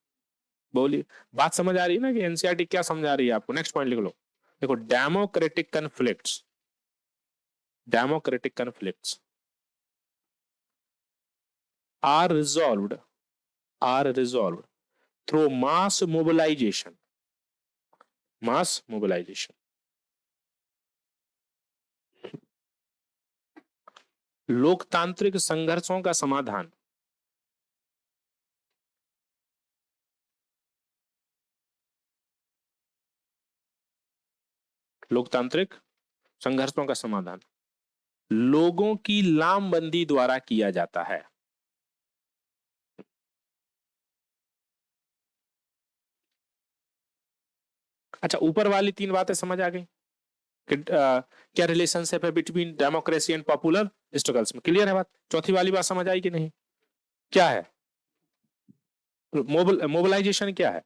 बोलिए, बात समझ आ रही है ना कि एनसीईआरटी क्या समझा रही है आपको। नेक्स्ट पॉइंट लिख लो, देखो, democratic conflicts are resolved through mass mobilisation. लोकतांत्रिक संघर्षों का समाधान लोगों की लामबंदी द्वारा किया जाता है। अच्छा, ऊपर वाली तीन बातें समझ आ गई कि क्या रिलेशनशिप है between democracy and popular struggles में, क्लियर है बात। चौथी वाली बात समझ आई कि नहीं, क्या है मोबिलाइजेशन, क्या है।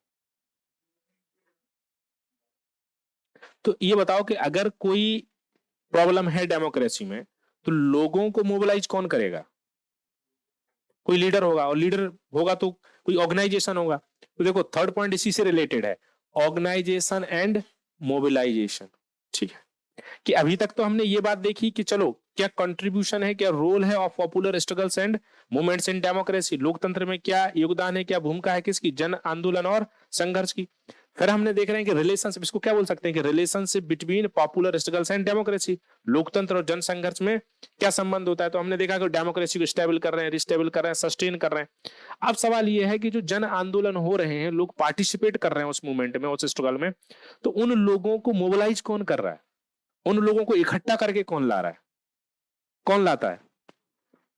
तो ये बताओ कि अगर कोई प्रॉब्लम है डेमोक्रेसी में तो लोगों को मोबिलाइज कौन करेगा, कोई लीडर होगा, और लीडर होगा तो कोई ऑर्गेनाइजेशन होगा। तो देखो थर्ड पॉइंट इसी से रिलेटेड है, ऑर्गेनाइजेशन एंड मोबिलाइजेशन। ठीक है, कि अभी तक तो हमने ये बात देखी कि चलो क्या कंट्रीब्यूशन है, क्या रोल है of popular struggles and movements in democracy, लोकतंत्र में क्या योगदान है, क्या भूमिका है किसकी, जन आंदोलन और संघर्ष की। फिर हमने देख रहे हैं कि रिलेशनशिप, इसको क्या बोल सकते हैं कि relationship between popular struggles and democracy, लोकतंत्र और जन संघर्ष में क्या संबंध होता है। तो हमने देखा कि डेमोक्रेसी को स्टेबल कर रहे हैं, रिस्टेबल कर रहे हैं, सस्टेन कर रहे हैं। अब सवाल यह है कि जो जन आंदोलन हो रहे हैं, लोग पार्टिसिपेट कर रहे हैं उस मूवमेंट में, उस स्ट्रगल में, तो उन लोगों को मोबिलाइज कौन कर रहा है, उन लोगों को इकट्ठा करके कौन ला रहा है, कौन लाता है।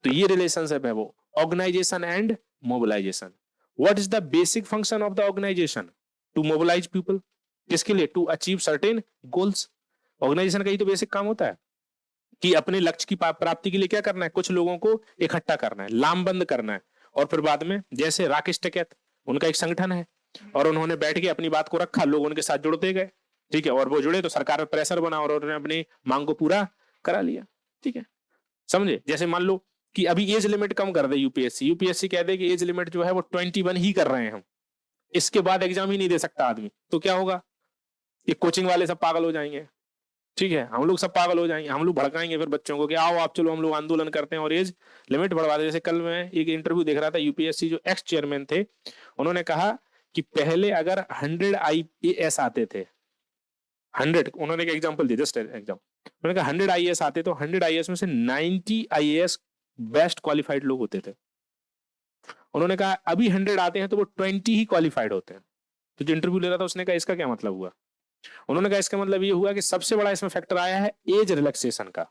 तो ये रिलेशनशिप है वो, organisation and mobilisation. What is the basic function of the organisation? To mobilise people, किसके लिए? To achieve certain goals. Organisation का ही तो बेसिक काम होता है कि अपने लक्ष्य की प्राप्ति के लिए क्या करना है, कुछ लोगों को इकट्ठा करना है, लामबंद करना है, और फिर बाद में जैसे राकेश टिकैत, उनका एक संगठन है और उन्होंने बैठ के अपनी बात को रखा, लोग उनके साथ जुड़ते गए, ठीक है, और वो जुड़े तो सरकार पर प्रेशर बना और उन्होंने अपनी मांग को पूरा करा लिया। ठीक है, समझे। जैसे मान लो कि अभी एज लिमिट कम कर दे यूपीएससी कह दे कि एज लिमिट जो है वो 21 ही कर रहे हैं हम, इसके बाद एग्जाम ही नहीं दे सकता आदमी, तो क्या होगा, ये कोचिंग वाले सब पागल हो जाएंगे, ठीक है, हम लोग सब पागल हो जाएंगे, हम लोग भड़काएंगे फिर बच्चों को कि आओ आप चलो हम लोग आंदोलन करते हैं और एज लिमिट बढ़वा दे। जैसे कल मैं एक इंटरव्यू देख रहा था, यूपीएससी जो एक्स चेयरमैन थे, उन्होंने कहा कि पहले अगर 100 IAS आते थे, 100, उन्होंने एक एग्जाम्पल दिया, जस्ट एग्जाम, उन्होंने कहा 100 IAS आते तो 100 IAS में से 90 IAS बेस्ट क्वालिफाइड लोग होते थे। उन्होंने कहा अभी 100 आते हैं तो वो 20 ही क्वालिफाइड होते हैं। तो जो इंटरव्यू ले रहा था उसने कहा इसका क्या मतलब हुआ? उन्होंने कहा इसका मतलब ये हुआ कि सबसे बड़ा इसमें फैक्टर आया है एज रिलैक्सेशन का।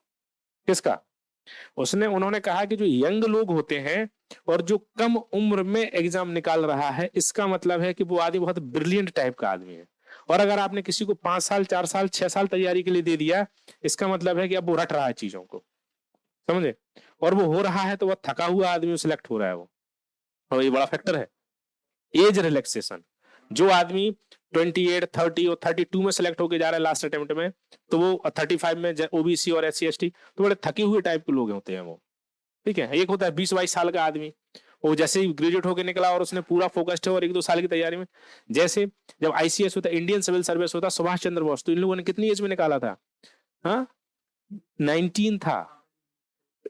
किसका? उन्होंने कहा कि जो यंग लोग होते हैं और जो कम उम्र में एग्जाम निकाल रहा है, इसका मतलब है कि वो आदमी बहुत ब्रिलियंट टाइप का आदमी है। और अगर आपने किसी को 5 साल 4 साल 6 साल तैयारी के लिए दे दिया, इसका मतलब है कि अब वो रट रहा है चीजों को, समझे, और वो हो रहा है तो वह थका हुआ आदमी सिलेक्ट हो रहा है वो, और ये बड़ा फैक्टर है एज रिलैक्सेशन। जो आदमी 28 30 और 32 में सिलेक्ट होकर जा रहा है लास्ट अटेम्प्ट में, तो वो 35 में ओबीसी और SC ST तो बड़े थके हुए टाइप के लोग होते हैं वो। ठीक है, एक होता है 20-22 साल का आदमी, वो जैसे ही ग्रेजुएट होकर निकला और उसने पूरा फोकस्ड है और 1-2 साल की तैयारी में, जैसे जब ICS होता है, इंडियन सिविल सर्विस होता, सुभाष चंद्र बोस, तो इन लोगों ने कितनी एज में निकाला था? हाँ, 19 था,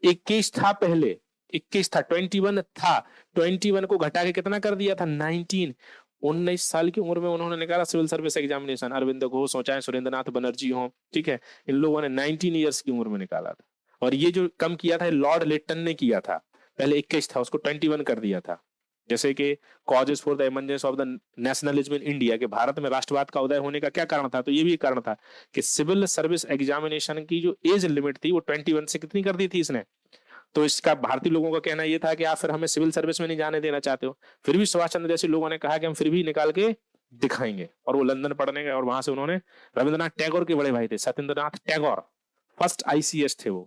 21 था, पहले 21 था, 21 था, 21 को घटा के कितना कर दिया था? 19। 19 साल की उम्र में उन्होंने निकाला civil service examination. Aurobindo Ghosh हो चाहे सुरेंद्रनाथ बनर्जी हो, ठीक है, इन लोगों ने 19 ईयर्स की उम्र में निकाला था। और ये जो कम किया था लॉर्ड लिटन ने किया था, पहले 21 था, उसको 21 कर दिया था। जैसे कि causes for the emergence of the nationalism in India, के भारत में राष्ट्रवाद का उदय होने का क्या कारण था? तो ये भी कारण था कि सिविल सर्विस एग्जामिनेशन की जो एज लिमिट थी वो 21 से कितनी कर दी थी इसने। तो इसका भारतीय लोगों का कहना यह था कि आप फिर हमें सिविल सर्विस में नहीं जाने देना चाहते हो, फिर भी सुभाष चंद्र जैसे लोगों ने कहा कि हम फिर भी निकाल के दिखाएंगे, और वो लंदन पढ़ने गए और वहां से उन्होंने रविंद्रनाथ टैगोर के बड़े भाई थे, सत्येंद्रनाथ टैगोर, फर्स्ट ICS थे वो,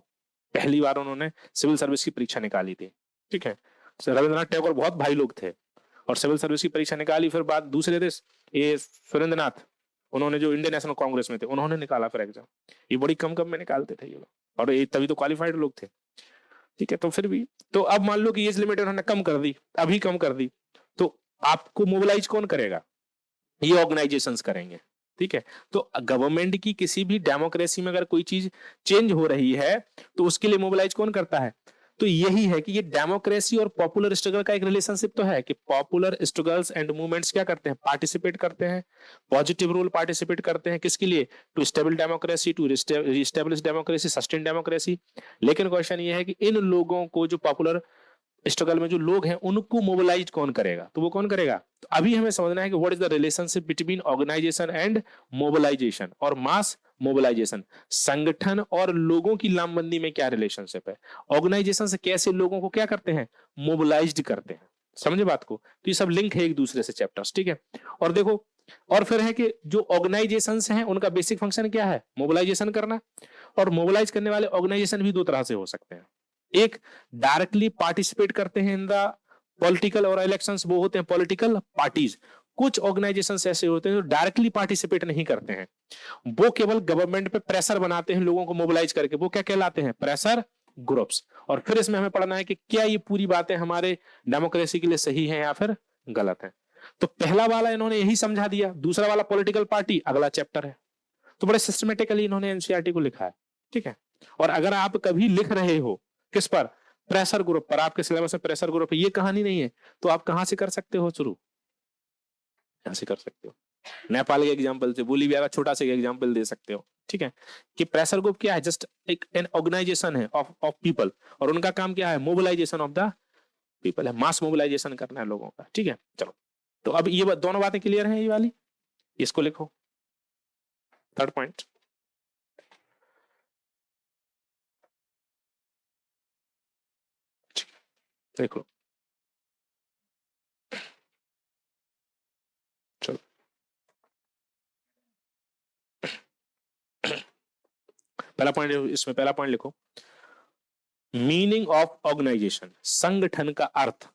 पहली बार उन्होंने सिविल सर्विस की परीक्षा निकाली थी। ठीक है, रविंद्रनाथ टैगोर बहुत भाई लोग थे और सिविल सर्विस की परीक्षा निकाली। फिर बाद दूसरे थे ये सुरेंद्रनाथ, उन्होंने जो इंडियन नेशनल कांग्रेस में थे, उन्होंने निकाला फिर एग्जाम। ये बड़ी कम में निकालते थे ये लोग, और ये तभी तो क्वालिफाइड लोग थे। ठीक है, तो फिर भी तो अब मान लो कि एज लिमिट उन्होंने कम कर दी, अभी कम कर दी, तो आपको मोबिलाइज कौन करेगा? ये ऑर्गेनाइजेशंस करेंगे। ठीक है, तो गवर्नमेंट की किसी भी डेमोक्रेसी में अगर कोई चीज चेंज हो रही है तो उसके लिए मोबिलाइज कौन करता है? तो यही है कि ये डेमोक्रेसी और पॉपुलर स्ट्रगल का एक रिलेशनशिप तो है कि पॉपुलर स्ट्रगल्स एंड मूवमेंट्स क्या करते हैं? पार्टिसिपेट करते हैं, पॉजिटिव रोल पार्टिसिपेट करते हैं, किसके लिए? To stable democracy, to reestablish democracy, sustain democracy. लेकिन क्वेश्चन ये है कि इन लोगों को, जो पॉपुलर स्ट्रगल में जो लोग हैं, उनको मोबिलाइज कौन करेगा? तो वो कौन करेगा? तो अभी हमें समझना है कि what is the relationship between organisation and mobilisation और मास मोबिलाइजेशन। संगठन और लोगों की लामबंदी में क्या रिलेशनशिप है? ऑर्गेनाइजेशन से कैसे लोगों को क्या करते हैं? मोबिलाइज्ड करते हैं। समझे बात को? तो ये सब लिंक है एक दूसरे से चैप्टर्स। ठीक है, और देखो, और फिर है कि जो ऑर्गेनाइजेशंस हैं उनका बेसिक फंक्शन क्या है? मोबिलाइजेशन करना। और मोबिलाइज करने वाले ऑर्गेनाइजेशन भी दो तरह से हो सकते हैं। एक डायरेक्टली पार्टिसिपेट करते हैं इन द पॉलिटिकल और इलेक्शंस, वो होते हैं पॉलिटिकल पार्टीज। कुछ ऑर्गेनाइजेशंस ऐसे होते हैं जो डायरेक्टली पार्टिसिपेट नहीं करते हैं, वो केवल गवर्नमेंट पे प्रेशर बनाते हैं लोगों को मोबिलाइज करके, वो क्या कहलाते हैं? Pressure groups. और फिर इसमें हमें पढ़ना है कि क्या ये पूरी बातें हमारे डेमोक्रेसी के लिए सही है या फिर गलत है। तो पहला वाला इन्होंने यही समझा दिया, दूसरा वाला पॉलिटिकल पार्टी अगला चैप्टर है। तो बड़े सिस्टमेटिकली इन्होंने एनसीईआरटी को लिखा है। ठीक है, और अगर आप कभी लिख रहे हो किस पर, प्रेशर ग्रुप पर, आपके सिलेबस में प्रेशर ग्रुप है, ये कहानी नहीं है, तो आप कहां से कर सकते हो शुरू, यहां से कर सकते हो। नेपाल के एग्जाम्पल से, बोलीविया का छोटा सा एग्जाम्पल दे सकते हो, ठीक है। कि प्रेशर ग्रुप क्या है, जस्ट एक एन ऑर्गेनाइजेशन है ऑफ पीपल, और उनका काम क्या है, मोबिलाइजेशन ऑफ द पीपल है, मास मोबिलाइजेशन करना है लोगों का, ठीक है। चलो, तो अब ये दोनों बातें क्लियर हैं, ये वाली, इसको लिखो, थर्ड पॉइंट। देख लो, चलो पहला पॉइंट, इसमें पहला पॉइंट लिखो, मीनिंग ऑफ ऑर्गेनाइजेशन, संगठन का अर्थ,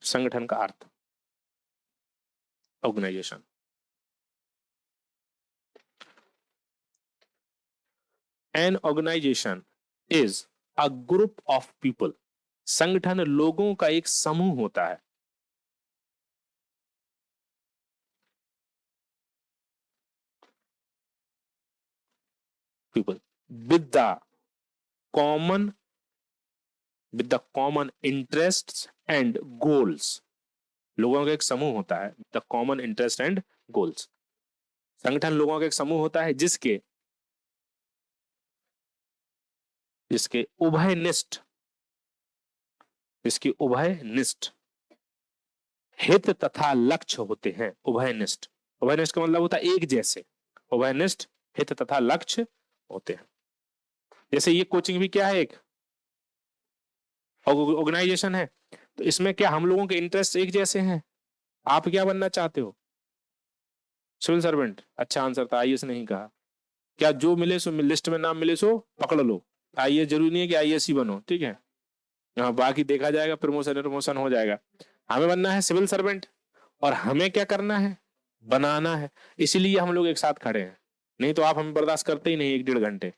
संगठन का अर्थ, organization. An organization is a group of people, संगठन लोगों का एक समूह होता है। People with the common, with the common interest and goals, लोगों का एक समूह होता है, the common interest and goals. संगठन लोगों का एक समूह होता है जिसके, जिसके उभयनिष्ठ, जिसकी उभयनिष्ठ हित तथा लक्ष्य होते हैं। उभयनिष्ठ, उभयनिष्ठ का मतलब होता है एक जैसे, उभयनिष्ठ हित तथा लक्ष्य होते हैं। जैसे ये कोचिंग भी क्या है, एक ऑर्गेनाइजेशन है, तो इसमें क्या हम लोगों के इंटरेस्ट एक जैसे हैं। आप क्या बनना चाहते हो, सिविल सर्वेंट, अच्छा आंसर था, आईएएस नहीं कहा। क्या जो मिले सो, लिस्ट में नाम मिले सो पकड़ लो, आईएएस जरूरी नहीं है कि आईएएस ही बनो, ठीक है। हाँ, बाकी देखा जाएगा, प्रमोशन प्रमोशन हो जाएगा। हमें बनना है सिविल सर्वेंट, और हमें क्या करना है, बनाना है। इसीलिए हम लोग एक साथ खड़े हैं, नहीं तो आप हमें बर्दाश्त करते ही नहीं, 1-1.5 घंटे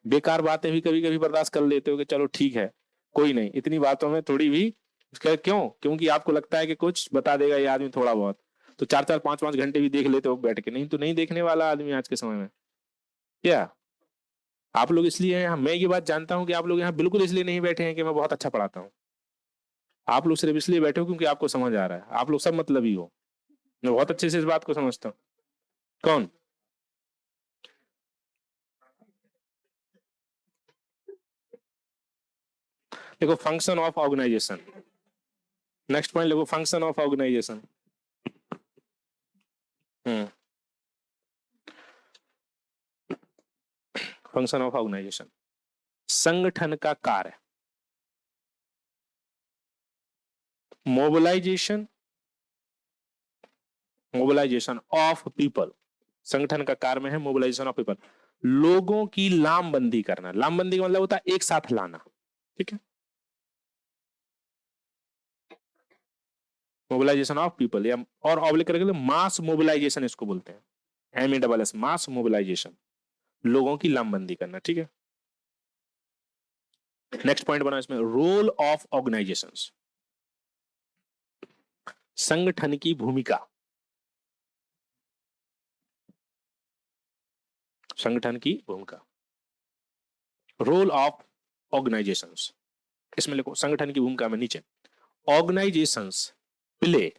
बेकार बातें भी कभी कभी बर्दाश्त कर लेते हो कि चलो ठीक है कोई नहीं, इतनी बातों में थोड़ी भी क्यों, क्योंकि आपको लगता है कि कुछ बता देगा ये आदमी थोड़ा बहुत, तो 4-4 5-5 घंटे भी देख लेते हो बैठ के, नहीं तो नहीं देखने वाला आदमी आज के समय में। क्या आप लोग इसलिए यहाँ, मैं ये बात जानता हूँ कि आप लोग यहाँ बिल्कुल इसलिए नहीं बैठे हैं कि मैं बहुत अच्छा पढ़ाता हूँ, आप लोग सिर्फ इसलिए बैठे हो क्योंकि आपको समझ आ रहा है, आप लोग सब मतलब ही हो, मैं बहुत अच्छे से इस बात को समझता हूँ। कौन, देखो function of organization, next point देखो, function of organization. Hmm, function of organization, संगठन का कार्य, मोबिलाइजेशन, मोबिलाइजेशन ऑफ पीपल, संगठन का कार्य में है मोबिलाइजेशन ऑफ पीपल, लोगों की लामबंदी करना, लामबंदी का मतलब होता है एक साथ लाना, ठीक है। मोबिलाइजेशन ऑफ पीपल, या और ऑब्लिक करके मास मोबिलाइजेशन इसको बोलते हैं, MESS, मास मोबिलाइजेशन, लोगों की लामबंदी करना, ठीक है। नेक्स्ट पॉइंट बना इसमें, रोल ऑफ ऑर्गेनाइजेशंस, संगठन की भूमिका, संगठन की भूमिका, रोल ऑफ ऑर्गेनाइजेशंस, इसमें लिखो संगठन की भूमिका में नीचे, organisations play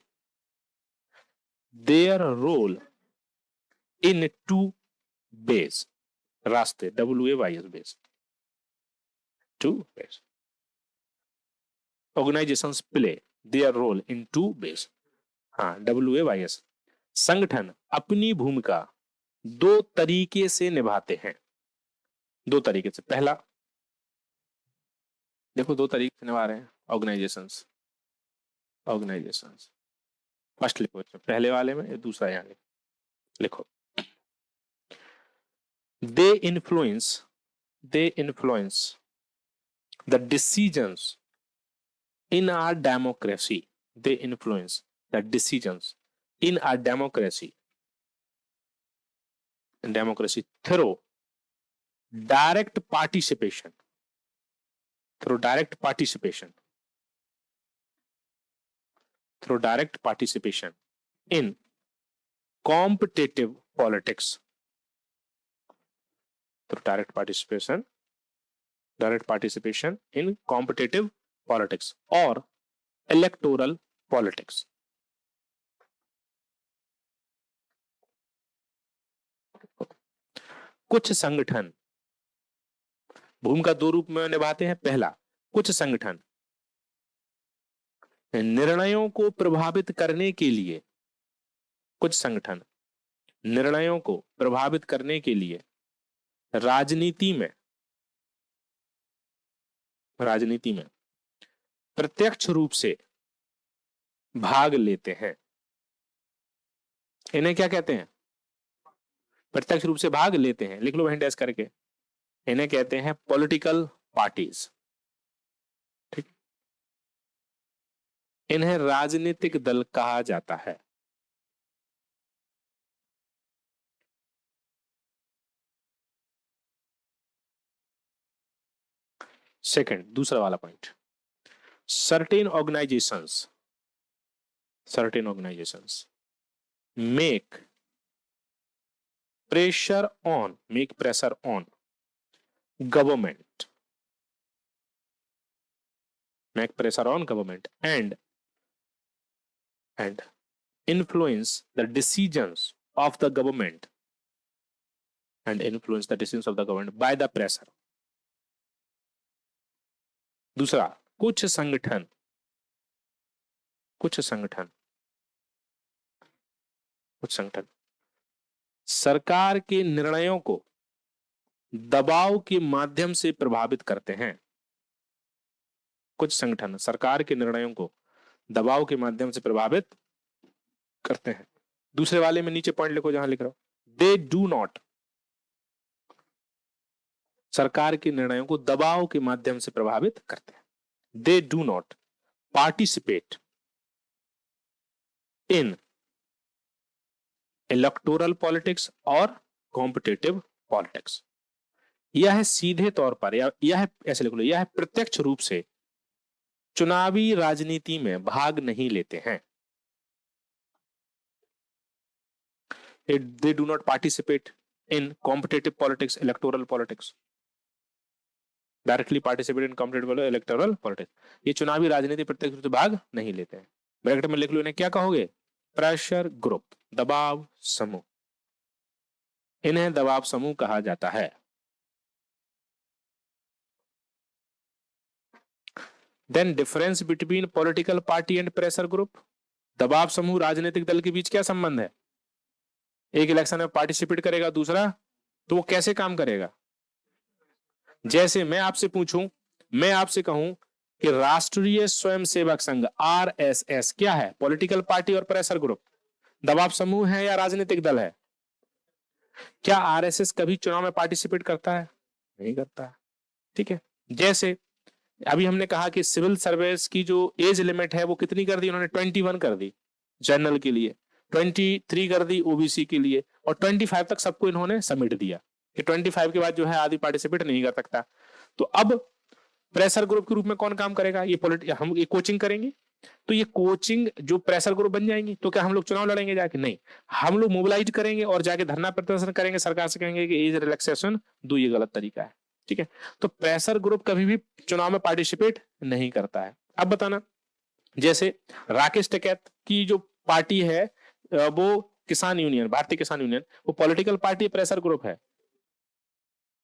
their role in two ways, रास्ते, WAYS ways, two ways, organisations play their role in two ways, हाँ WAYS, संगठन अपनी भूमिका दो तरीके से निभाते हैं, दो तरीके से, पहला देखो दो तरीके से निभा रहे हैं ऑर्गेनाइजेशंस, ऑर्गेनाइजेशंस फर्स्ट लिखो, पहले वाले में, दूसरा यहाँ लिखो, they influence, they influence the decisions in our democracy, they influence the decisions in our democracy, democracy through direct participation, through direct participation, through direct participation in competitive politics, तो direct participation in competitive politics और electoral politics. कुछ संगठन भूमिका दो रूप में निभाते हैं। पहला, कुछ संगठन निर्णयों को प्रभावित करने के लिए, कुछ संगठन निर्णयों को प्रभावित करने के लिए राजनीति में प्रत्यक्ष रूप से भाग लेते हैं। इन्हें क्या कहते हैं? प्रत्यक्ष रूप से भाग लेते हैं। लिख लो वहीं डैश करके। इन्हें कहते हैं पॉलिटिकल पार्टीज। ठीक, इन्हें राजनीतिक दल कहा जाता है। सेकंड, दूसरा वाला point, certain organizations make pressure on government and influence the decisions of the government by the pressure। दूसरा, कुछ संगठन सरकार के निर्णयों को दबाव के माध्यम से प्रभावित करते हैं। कुछ संगठन सरकार के निर्णयों को दबाव के माध्यम से प्रभावित करते हैं। दूसरे वाले में नीचे पॉइंट लिखो जहां लिख रहा हूं, दे डू नॉट, सरकार के निर्णयों को दबाव के माध्यम से प्रभावित करते हैं। They do not participate in electoral politics और कॉम्पिटिटिव पॉलिटिक्स। यह है सीधे तौर पर, यह है ऐसे लिख लो, यह है प्रत्यक्ष रूप से चुनावी राजनीति में भाग नहीं लेते हैं। They do not participate in competitive politics, electoral politics. Directly participate in competitive electoral politics. ये चुनावी राजनीति प्रत्यक्ष रूप से भाग नहीं लेते हैं। ब्रैकेट में लिख लो, इन्हें क्या कहोगे? प्रेशर ग्रुप, दबाव समूह। इन्हें दबाव समूह कहा जाता है। Then difference between political party and pressure group। दबाव समूह राजनीतिक दल के बीच क्या संबंध है? एक इलेक्शन में पार्टिसिपेट करेगा, दूसरा तो वो कैसे काम करेगा? जैसे मैं आपसे पूछूं, मैं आपसे कहूं कि राष्ट्रीय स्वयंसेवक संघ आरएसएस क्या है? पॉलिटिकल पार्टी और प्रेशर ग्रुप, दबाव समूह है या राजनीतिक दल है? क्या आरएसएस कभी चुनाव में पार्टिसिपेट करता है? नहीं करता है। ठीक है, जैसे अभी हमने कहा कि सिविल सर्विस की जो एज लिमिट है वो कितनी कर दी उन्होंने? 21 कर दी जनरल के लिए, 23 कर दी ओबीसी के लिए, और 25 तक सबको इन्होंने सबमिट दिया कि 25 के बाद जो है आदि पार्टिसिपेट नहीं कर सकता। तो अब प्रेशर ग्रुप के रूप में कौन काम करेगा? हम ये कोचिंग करेंगे, तो ये कोचिंग जो प्रेशर ग्रुप बन जाएंगी, तो क्या हम लोग चुनाव लड़ेंगे जाके? नहीं, हम लोग मोबिलाइज करेंगे और जाके धरना प्रदर्शन करेंगे, सरकार से कहेंगे कि एज रिलैक्सेशन दो, ये गलत तरीका है। ठीक है, तो प्रेशर ग्रुप कभी भी चुनाव में पार्टिसिपेट नहीं करता है। अब बताना, जैसे राकेश टिकैत की जो पार्टी है वो किसान यूनियन, भारतीय किसान यूनियन, वो पॉलिटिकल पार्टी प्रेशर ग्रुप है।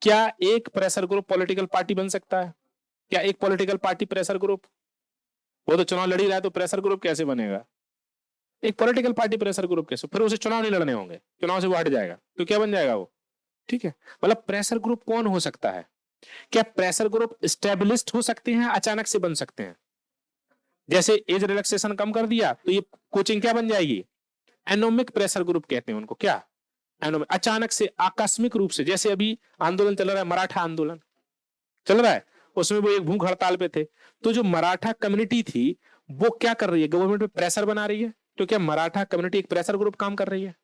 क्या एक प्रेशर ग्रुप पॉलिटिकल पार्टी बन सकता है? क्या एक पॉलिटिकल पार्टी प्रेशर ग्रुप? वो तो चुनाव लड़ ही रहा है, तो प्रेशर ग्रुप कैसे बनेगा? एक पॉलिटिकल पार्टी प्रेशर ग्रुप कैसे? फिर उसे चुनाव नहीं लड़ने होंगे, चुनाव से वो हट जाएगा, तो क्या बन जाएगा वो? ठीक है, मतलब प्रेशर ग्रुप कौन हो सकता है? क्या प्रेशर ग्रुप स्टेबलिश्ड हो सकते हैं, अचानक से बन सकते हैं? जैसे एज रिलैक्सेशन कम कर दिया तो ये कोचिंग क्या बन जाएगी? एनोमिक प्रेशर ग्रुप कहते हैं उनको। क्या? एनोमिक, अचानक से आकस्मिक रूप से। जैसे अभी आंदोलन चल रहा है, मराठा आंदोलन चल रहा है, उसमें वो एक भूख हड़ताल पे थे, तो जो मराठा कम्युनिटी थी वो क्या कर रही है? गवर्नमेंट पे प्रेशर बना रही है। तो क्या मराठा कम्युनिटी एक प्रेशर ग्रुप काम कर रही है?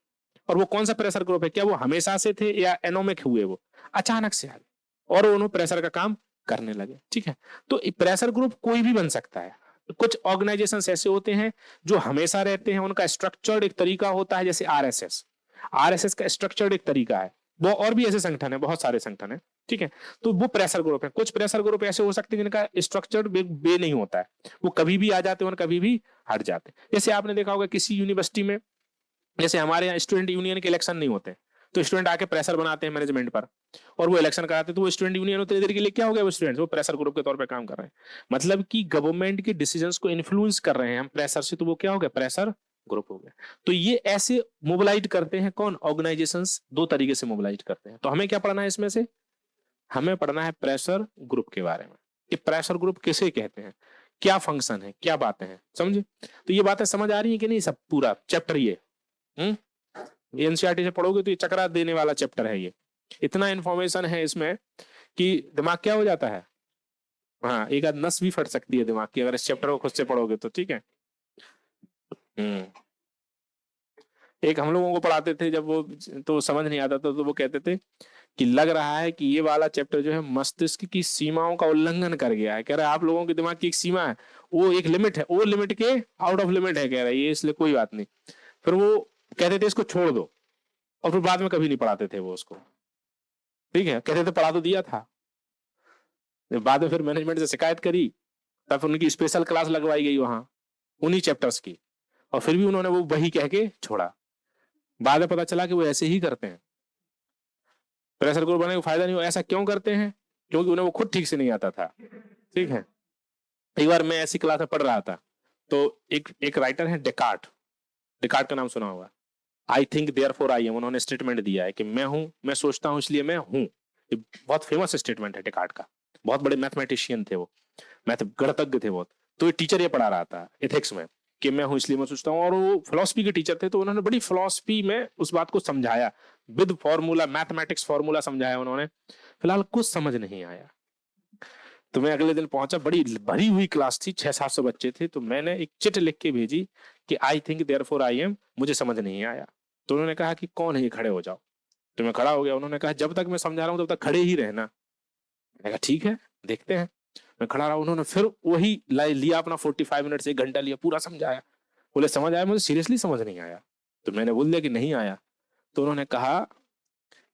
और वो कौन सा प्रेशर ग्रुप है? क्या वो हमेशा से थे या एनोमिक हुए? वो अचानक से आए और उन्होंने प्रेशर का काम करने लगे। ठीक है, तो प्रेशर ग्रुप कोई भी बन सकता है। कुछ ऑर्गेनाइजेशंस ऐसे होते हैं जो हमेशा रहते हैं, उनका स्ट्रक्चर्ड एक तरीका होता है, जैसे आरएसएस का स्ट्रक्चर्ड एक तरीका है। वो और भी ऐसे संगठन है, बहुत सारे संगठन है, ठीक है। तो वो प्रेशर ग्रुप है। कुछ प्रेशर ग्रुप ऐसे हो सकते हैं जिनका स्ट्रक्चर्ड वे नहीं होता है, वो कभी भी आ जाते हैं और कभी भी हट जाते हैं। जैसे आपने देखा होगा किसी यूनिवर्सिटी में, जैसे हमारे यहाँ स्टूडेंट यूनियन के इलेक्शन नहीं होते, तो स्टूडेंट आके प्रेशर बनाते हैं मैनेजमेंट पर और वो इलेक्शन कराते हैं, तो वो स्टूडेंट यूनियन उतनी देर के लिए क्या हो गया, वो स्टूडेंट्स वो प्रेशर ग्रुप के तौर पे काम कर रहे हैं। मतलब कि गवर्नमेंट के डिसीजंस को इन्फ्लुएंस कर रहे हैं हम प्रेशर से, तो वो क्या हो गया, प्रेशर ग्रुप हो गया। तो ये ऐसे मोबिलाइज करते हैं कौन, ऑर्गेनाइजेशंस दो तरीके से मोबिलाइज करते हैं। तो हमें क्या पढ़ना है इसमें से, हमें पढ़ना है प्रेशर ग्रुप के बारे में, कि प्रेशर ग्रुप किसे कहते हैं, क्या फंक्शन है, क्या बातें हैं, समझे। तो ये बातें समझ आ रही है कि नहीं, सब पूरा चैप्टर ये एनसीईआरटी से पढ़ोगे तो ये चकरा देने वाला चैप्टर है। ये इतना इंफॉर्मेशन है इसमें कि दिमाग क्या हो जाता है, हाँ एक आध नस भी फट सकती है दिमाग की अगर इस चैप्टर को खुद से पढ़ोगे तो, ठीक है। एक हम लोगों को पढ़ाते थे जब वो, तो समझ नहीं आता था, तो वो कहते थे कि लग रहा है कि ये वाला चैप्टर जो है मस्तिष्क की सीमाओं का उल्लंघन कर गया है। कह रहा है आप लोगों के दिमाग की एक सीमा है, वो एक लिमिट है, वो लिमिट के आउट ऑफ लिमिट है, कह रहा है ये, इसलिए कोई बात नहीं। फिर वो कहते थे इसको छोड़ दो, और फिर बाद में कभी नहीं पढ़ाते थे वो उसको, ठीक है, कहते थे पढ़ा तो दिया था। बाद में फिर मैनेजमेंट से शिकायत करी, तब उनकी स्पेशल क्लास लगवाई गई वहां उन्हीं चैप्टर्स की, और फिर भी उन्होंने वो वही कह के छोड़ा। बाद में पता चला कि वो ऐसे ही करते हैं, प्रेशर ग्रुप बनने का फायदा नहीं हो। ऐसा क्यों करते हैं, क्योंकि उन्हें वो खुद ठीक से नहीं आता था, ठीक है। एक बार मैं ऐसी क्लास में पढ़ रहा था, तो एक राइटर है डेकार्ट, डेकार्ट का नाम सुना होगा, I think therefore I am, उन्होंने स्टेटमेंट दिया है कि मैं हूं, मैं सोचता हूं इसलिए मैं हूं। ये बहुत फेमस स्टेटमेंट है डेकार्ट का, बहुत बड़े मैथमेटिशियन थे वो, मैथ गणितज्ञ थे बहुत। तो ये टीचर ये पढ़ा रहा था एथिक्स में कि मैं हूं इसलिए मैं सोचता हूं, और वो फिलोसफी के टीचर थे, तो उन्होंने बड़ी फिलोसफी में उस बात को समझाया, विद फॉर्मूला, मैथमेटिक्स फॉर्मूला समझाया उन्होंने। फिलहाल कुछ समझ नहीं आया, तो मैं अगले दिन पहुंचा, बड़ी भरी हुई क्लास थी, 600-700 बच्चे थे, तो मैंने एक चिट लिख के भेजी कि I think therefore I am, मुझे समझ नहीं आया। तो उन्होंने कहा कि कौन है ये, खड़े हो जाओ। तो मैं खड़ा हो गया। उन्होंने कहा जब तक मैं समझा रहा हूं तब तक खड़े ही रहना। मैंने कहा ठीक है, देखते हैं। मैं खड़ा रहा, उन्होंने फिर वही लिया अपना 45 मिनट से 1 घंटा लिया, पूरा समझाया। बोले समझ आया, मुझे सीरियसली समझ नहीं आया। तो मैंने बोल दिया कि नहीं आया। तो उन्होंने कहा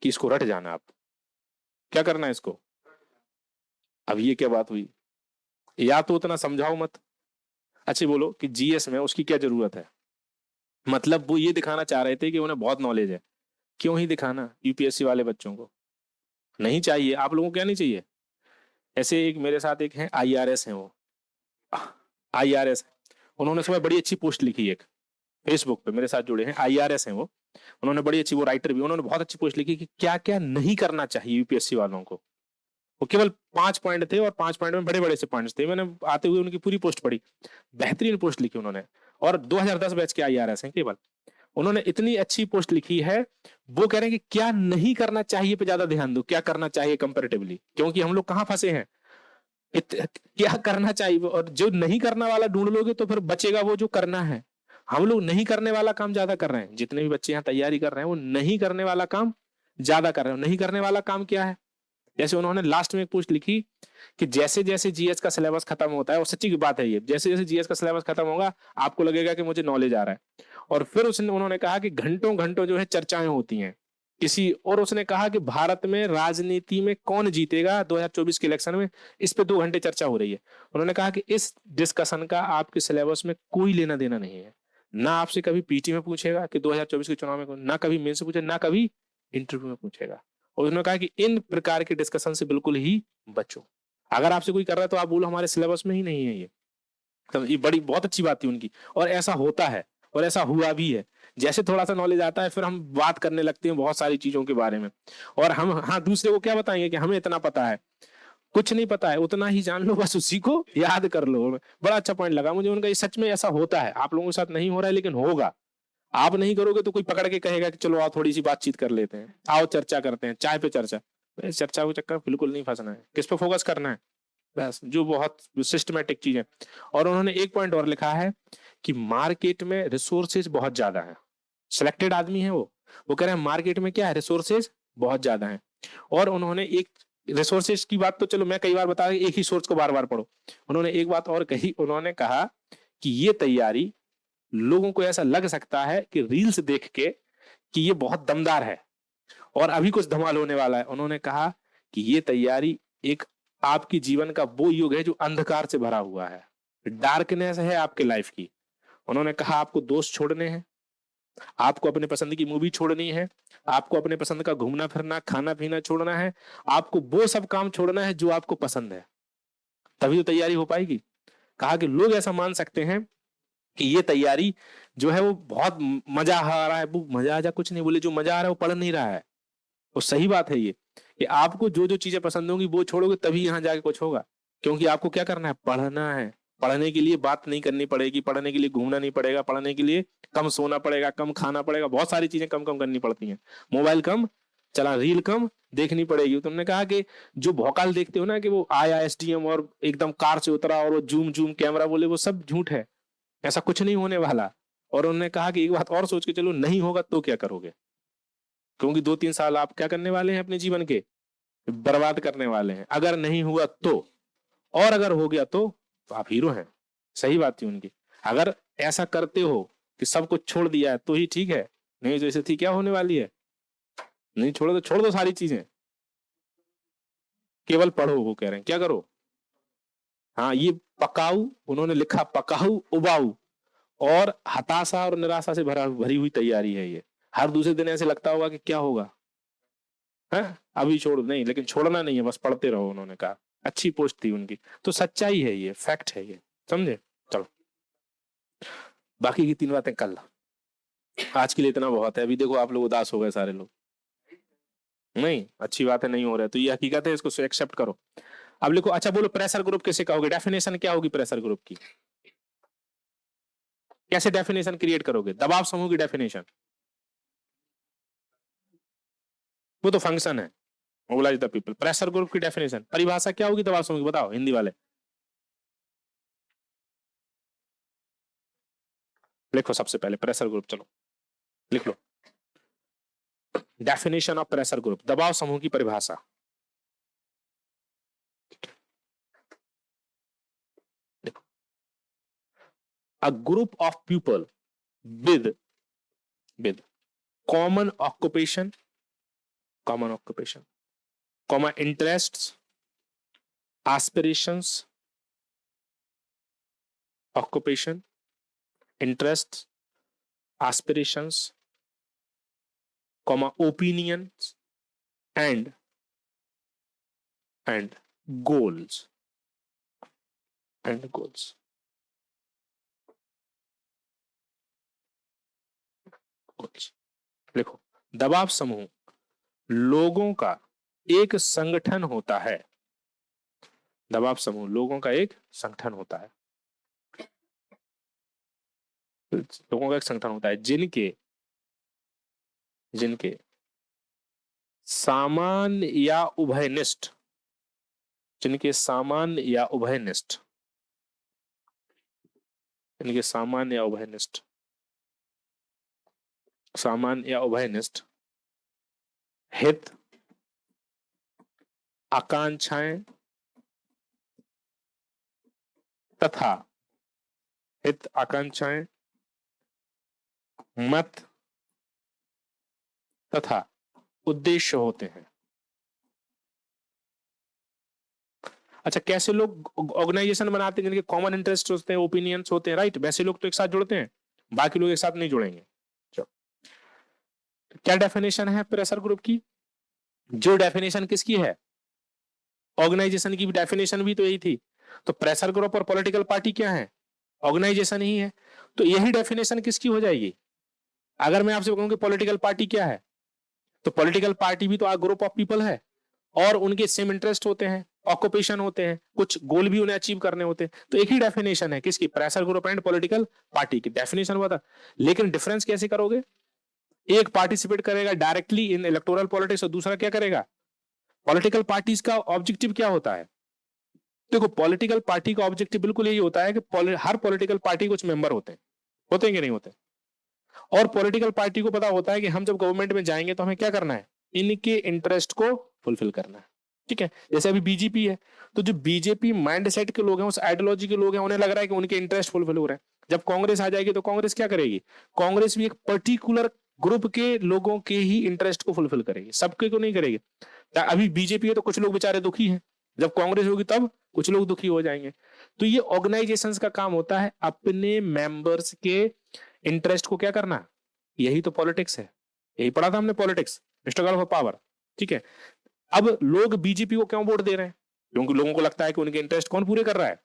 कि इसको रट जाना, आप क्या करना है इसको। अब ये क्या बात हुई, या तो उतना समझाओ मत, अच्छी बोलो कि जीएस में उसकी क्या जरूरत है। मतलब वो ये दिखाना चाह रहे थे कि उन्हें बहुत नॉलेज है। क्यों ही दिखाना, यूपीएससी वाले बच्चों को नहीं चाहिए। आप लोगों को क्या नहीं चाहिए। ऐसे एक मेरे साथ एक है आईआरएस है, वो आईआरएस, उन्होंने सुबह बड़ी अच्छी पोस्ट लिखी, एक फेसबुक पे मेरे साथ जुड़े हैं, आईआरएस हैं वो, उन्होंने बड़ी अच्छी, वो राइटर भी, उन्होंने बहुत अच्छी पोस्ट लिखी कि क्या क्या नहीं करना चाहिए यूपीएससी वालों को। वो केवल 5 पॉइंट थे, और 5 पॉइंट में बड़े बड़े से पॉइंट्स थे। मैंने आते हुए उनकी पूरी पोस्ट पढ़ी, बेहतरीन पोस्ट लिखी उन्होंने, और 2010 बैच के आईआरएस हैं केवल। उन्होंने इतनी अच्छी पोस्ट लिखी है, वो कह रहे हैं कि क्या नहीं करना चाहिए पे ज्यादा ध्यान दो, क्या करना चाहिए कंपैरेटिवली, क्योंकि हम लोग कहां फंसे हैं, क्या करना चाहिए, और जो नहीं करना वाला ढूंढ लोगे तो फिर बचेगा वो जो करना है। हम लोग नहीं करने वाला काम ज्यादा कर रहे हैं, जितने भी बच्चे यहाँ तैयारी कर रहे हैं वो नहीं करने वाला काम ज्यादा कर रहे हैं। नहीं करने वाला काम क्या है, जैसे उन्होंने लास्ट में एक पोस्ट लिखी कि जैसे जैसे जीएस का सिलेबस खत्म होता है, और सच्ची की बात है ये, जैसे जैसे जीएस का सिलेबस खत्म होगा आपको लगेगा कि मुझे नॉलेज आ रहा है। और फिर उसने उन्होंने कहा कि घंटों घंटों जो है चर्चाएं होती हैं किसी, और उसने कहा कि भारत में राजनीति में कौन जीतेगा 2024 के इलेक्शन में, इस पे 2 घंटे चर्चा हो रही है। उन्होंने कहा कि इस डिस्कशन का आपके सिलेबस में कोई लेना देना नहीं है, ना आपसे कभी पीटी में पूछेगा कि 2024 के चुनाव में, ना कभी मेन से पूछे, ना कभी इंटरव्यू में पूछेगा। और उन्होंने कहा कि इन प्रकार के डिस्कशन से बिल्कुल ही बचो। अगर आपसे कोई कर रहा है तो आप बोलो हमारे सिलेबस में ही नहीं है ये। तो ये बड़ी बहुत अच्छी बात थी उनकी, और ऐसा होता है और ऐसा हुआ भी है। जैसे थोड़ा सा नॉलेज आता है फिर हम बात करने लगते हैं बहुत सारी चीजों के बारे में, और हम हाँ दूसरे को क्या बताएंगे कि हमें इतना पता है। कुछ नहीं पता है, उतना ही जान लो, बस उसी को याद कर लो। बड़ा अच्छा पॉइंट लगा मुझे उनका, ये सच में ऐसा होता है। आप लोगों के साथ नहीं हो रहा है लेकिन होगा। आप नहीं करोगे तो कोई पकड़ के कहेगा कि चलो आओ थोड़ी सी बातचीत कर लेते हैं, आओ चर्चा करते हैं, चाय पे चर्चा। चर्चा के चक्कर बिल्कुल नहीं फंसना है, किस पे फोकस करना है, बस जो बहुत सिस्टमेटिक चीज है। और उन्होंने एक पॉइंट और लिखा है कि मार्केट में रिसोर्सेज बहुत ज्यादा है। सिलेक्टेड आदमी है वो कह रहे हैं मार्केट में क्या है, रिसोर्सेज बहुत ज्यादा है। और उन्होंने एक रिसोर्सेज की बात तो चलो मैं कई बार बता, एक ही सोर्स को बार बार पढ़ो। उन्होंने एक बात और कही, उन्होंने कहा कि ये तैयारी लोगों को ऐसा लग सकता है कि रील्स देख के कि ये बहुत दमदार है, और अभी कुछ धमाल होने वाला है। उन्होंने कहा कि ये तैयारी एक आपकी जीवन का वो युग है जो अंधकार से भरा हुआ है, डार्कनेस है आपके लाइफ की। उन्होंने कहा आपको दोस्त छोड़ने हैं, आपको अपने पसंद की मूवी छोड़नी है, आपको अपने पसंद का घूमना फिरना खाना पीना छोड़ना है, आपको वो सब काम छोड़ना है जो आपको पसंद है, तभी तो तैयारी हो पाएगी। कहा कि लोग ऐसा मान सकते हैं कि ये तैयारी जो है वो बहुत मजा आ रहा है, वो मजा आजा कुछ नहीं, बोले जो मजा आ रहा है वो पढ़ नहीं रहा है। और सही बात है ये कि आपको जो जो चीजें पसंद होंगी वो छोड़ोगे तभी यहां जाके कुछ होगा। क्योंकि आपको क्या करना है, पढ़ना है। पढ़ने के लिए बात नहीं करनी पड़ेगी, पढ़ने के लिए घूमना नहीं पड़ेगा, पढ़ने के लिए कम सोना पड़ेगा, कम खाना पड़ेगा, बहुत सारी चीजें कम कम करनी पड़ती हैं। मोबाइल कम चला, रील कम देखनी पड़ेगी। तुमने कहा कि जो भौकाल देखते हो ना कि वो आया एसडीएम और एकदम कार से उतरा और वो जूम जूम कैमरा बोले, वो सब झूठ है, ऐसा कुछ नहीं होने वाला। और उन्होंने कहा कि एक बात और सोच के चलो, नहीं होगा तो क्या करोगे? क्योंकि 2-3 साल आप क्या करने वाले हैं अपने जीवन के, बर्बाद करने वाले हैं। अगर नहीं हुआ तो, और अगर हो गया तो आप हीरो हैं। सही बात थी उनकी। अगर ऐसा करते हो कि सब कुछ छोड़ दिया है तो ही ठीक है, नहीं तो ऐसे थी क्या होने वाली है। नहीं छोड़ो तो छोड़ दो सारी चीजें, केवल पढ़ो। वो कह रहे हैं क्या करो। हाँ, ये पकाऊ, उन्होंने लिखा पकाऊ उबाऊ और हताशा और निराशा से भरी हुई तैयारी है ये। हर दूसरे दिन ऐसे लगता होगा कि क्या होगा, है अभी छोड़, नहीं लेकिन छोड़ना नहीं है, बस पढ़ते रहो। उन्होंने कहा, अच्छी पोस्ट थी उनकी। तो सच्चाई है ये, फैक्ट है ये, समझे। चलो बाकी की 3 बातें कल, आज के लिए इतना बहुत है। अभी देखो आप लोग उदास हो गए सारे लोग, नहीं अच्छी बातें नहीं हो रहा है, तो ये हकीकत है, इसको एक्सेप्ट करो। अब लिखो, अच्छा बोलो प्रेशर ग्रुप किसे कहोगे, डेफिनेशन क्या होगी प्रेशर ग्रुप की, कैसे डेफिनेशन क्रिएट करोगे? दबाव समूह की डेफिनेशन, वो तो फंक्शन है, mobilise the people. Pressure group की डेफिनेशन, परिभाषा क्या होगी दबाव समूह की, बताओ हिंदी वाले। लिखो सबसे पहले प्रेशर ग्रुप, चलो लिख लो। डेफिनेशन ऑफ प्रेशर ग्रुप, दबाव समूह की परिभाषा। A group of people with common occupation, common interests, aspirations, occupation, interests, aspirations, opinions, and goals, लिखो, दबाव समूह लोगों का एक संगठन होता है। दबाव समूह लोगों का एक संगठन होता है, लोगों का एक संगठन होता है जिनके सामान्य या उभयनिष्ठ, सामान्य या उभयनिष्ठ हित, आकांक्षाएं मत तथा उद्देश्य होते हैं। अच्छा, कैसे लोग ऑर्गेनाइजेशन बनाते हैं? जिनके कॉमन इंटरेस्ट होते हैं, ओपिनियंस होते हैं, राइट, वैसे लोग तो एक साथ जुड़ते हैं, बाकी लोग एक साथ नहीं जुड़ेंगे। चलो, क्या डेफिनेशन है प्रेशर ग्रुप की? जो डेफिनेशन किसकी है, ऑर्गेनाइजेशन की डेफिनेशन भी तो यही थी। तो प्रेशर ग्रुप और पॉलिटिकल पार्टी क्या है, ऑर्गेनाइजेशन ही है। तो यही डेफिनेशन किसकी हो जाएगी? अगर मैं आपसे कहूं कि पॉलिटिकल पार्टी क्या है, तो पॉलिटिकल पार्टी भी तो आ ग्रुप ऑफ पीपल है और उनके सेम इंटरेस्ट होते हैं, ऑक्यूपेशन होते हैं, कुछ गोल भी उन्हें अचीव करने होते हैं। तो एक ही डेफिनेशन है किसकी, pressure group and political party की डेफिनेशन हुआ था। लेकिन डिफरेंस कैसे करोगे? एक पार्टिसिपेट करेगा डायरेक्टली इन इलेक्टोरल पॉलिटिक्स और दूसरा क्या करेगा? पॉलिटिकल पार्टीज का ऑब्जेक्टिव क्या होता है? देखो, पॉलिटिकल पार्टी का ऑब्जेक्टिव बिल्कुल यही होता है कि हर पॉलिटिकल पार्टी कुछ मेंबर होते हैं कि नहीं होते? और पॉलिटिकल पार्टी को पता होता है कि हम जब गवर्नमेंट में जाएंगे तो हमें क्या करना है, इनके इंटरेस्ट को फुलफिल करना है। ठीक है, जैसे अभी बीजेपी है, तो जो बीजेपी माइंडसेट के लोग हैं, उस आइडियोलॉजी के लोग हैं, उन्हें लग रहा है कि उनके इंटरेस्ट फुलफिल हो रहे हैं। जब कांग्रेस आ जाएगी तो कांग्रेस क्या करेगी? कांग्रेस भी एक पर्टिकुलर ग्रुप के लोगों के ही इंटरेस्ट को फुलफिल करेगी, सबके को नहीं करेगी। अभी बीजेपी है तो कुछ लोग बेचारे दुखी हैं, जब कांग्रेस होगी तब कुछ लोग दुखी हो जाएंगे। तो ये ऑर्गेनाइजेशंस का काम होता है अपने मेंबर्स के इंटरेस्ट को क्या करना, यही तो पॉलिटिक्स है, यही पढ़ा था हमने पॉलिटिक्स, स्ट्रगल ऑफ पावर। ठीक है, अब लोग बीजेपी को क्यों वोट दे रहे हैं, क्योंकि लोगों को लगता है कि उनके इंटरेस्ट कौन पूरे कर रहा है।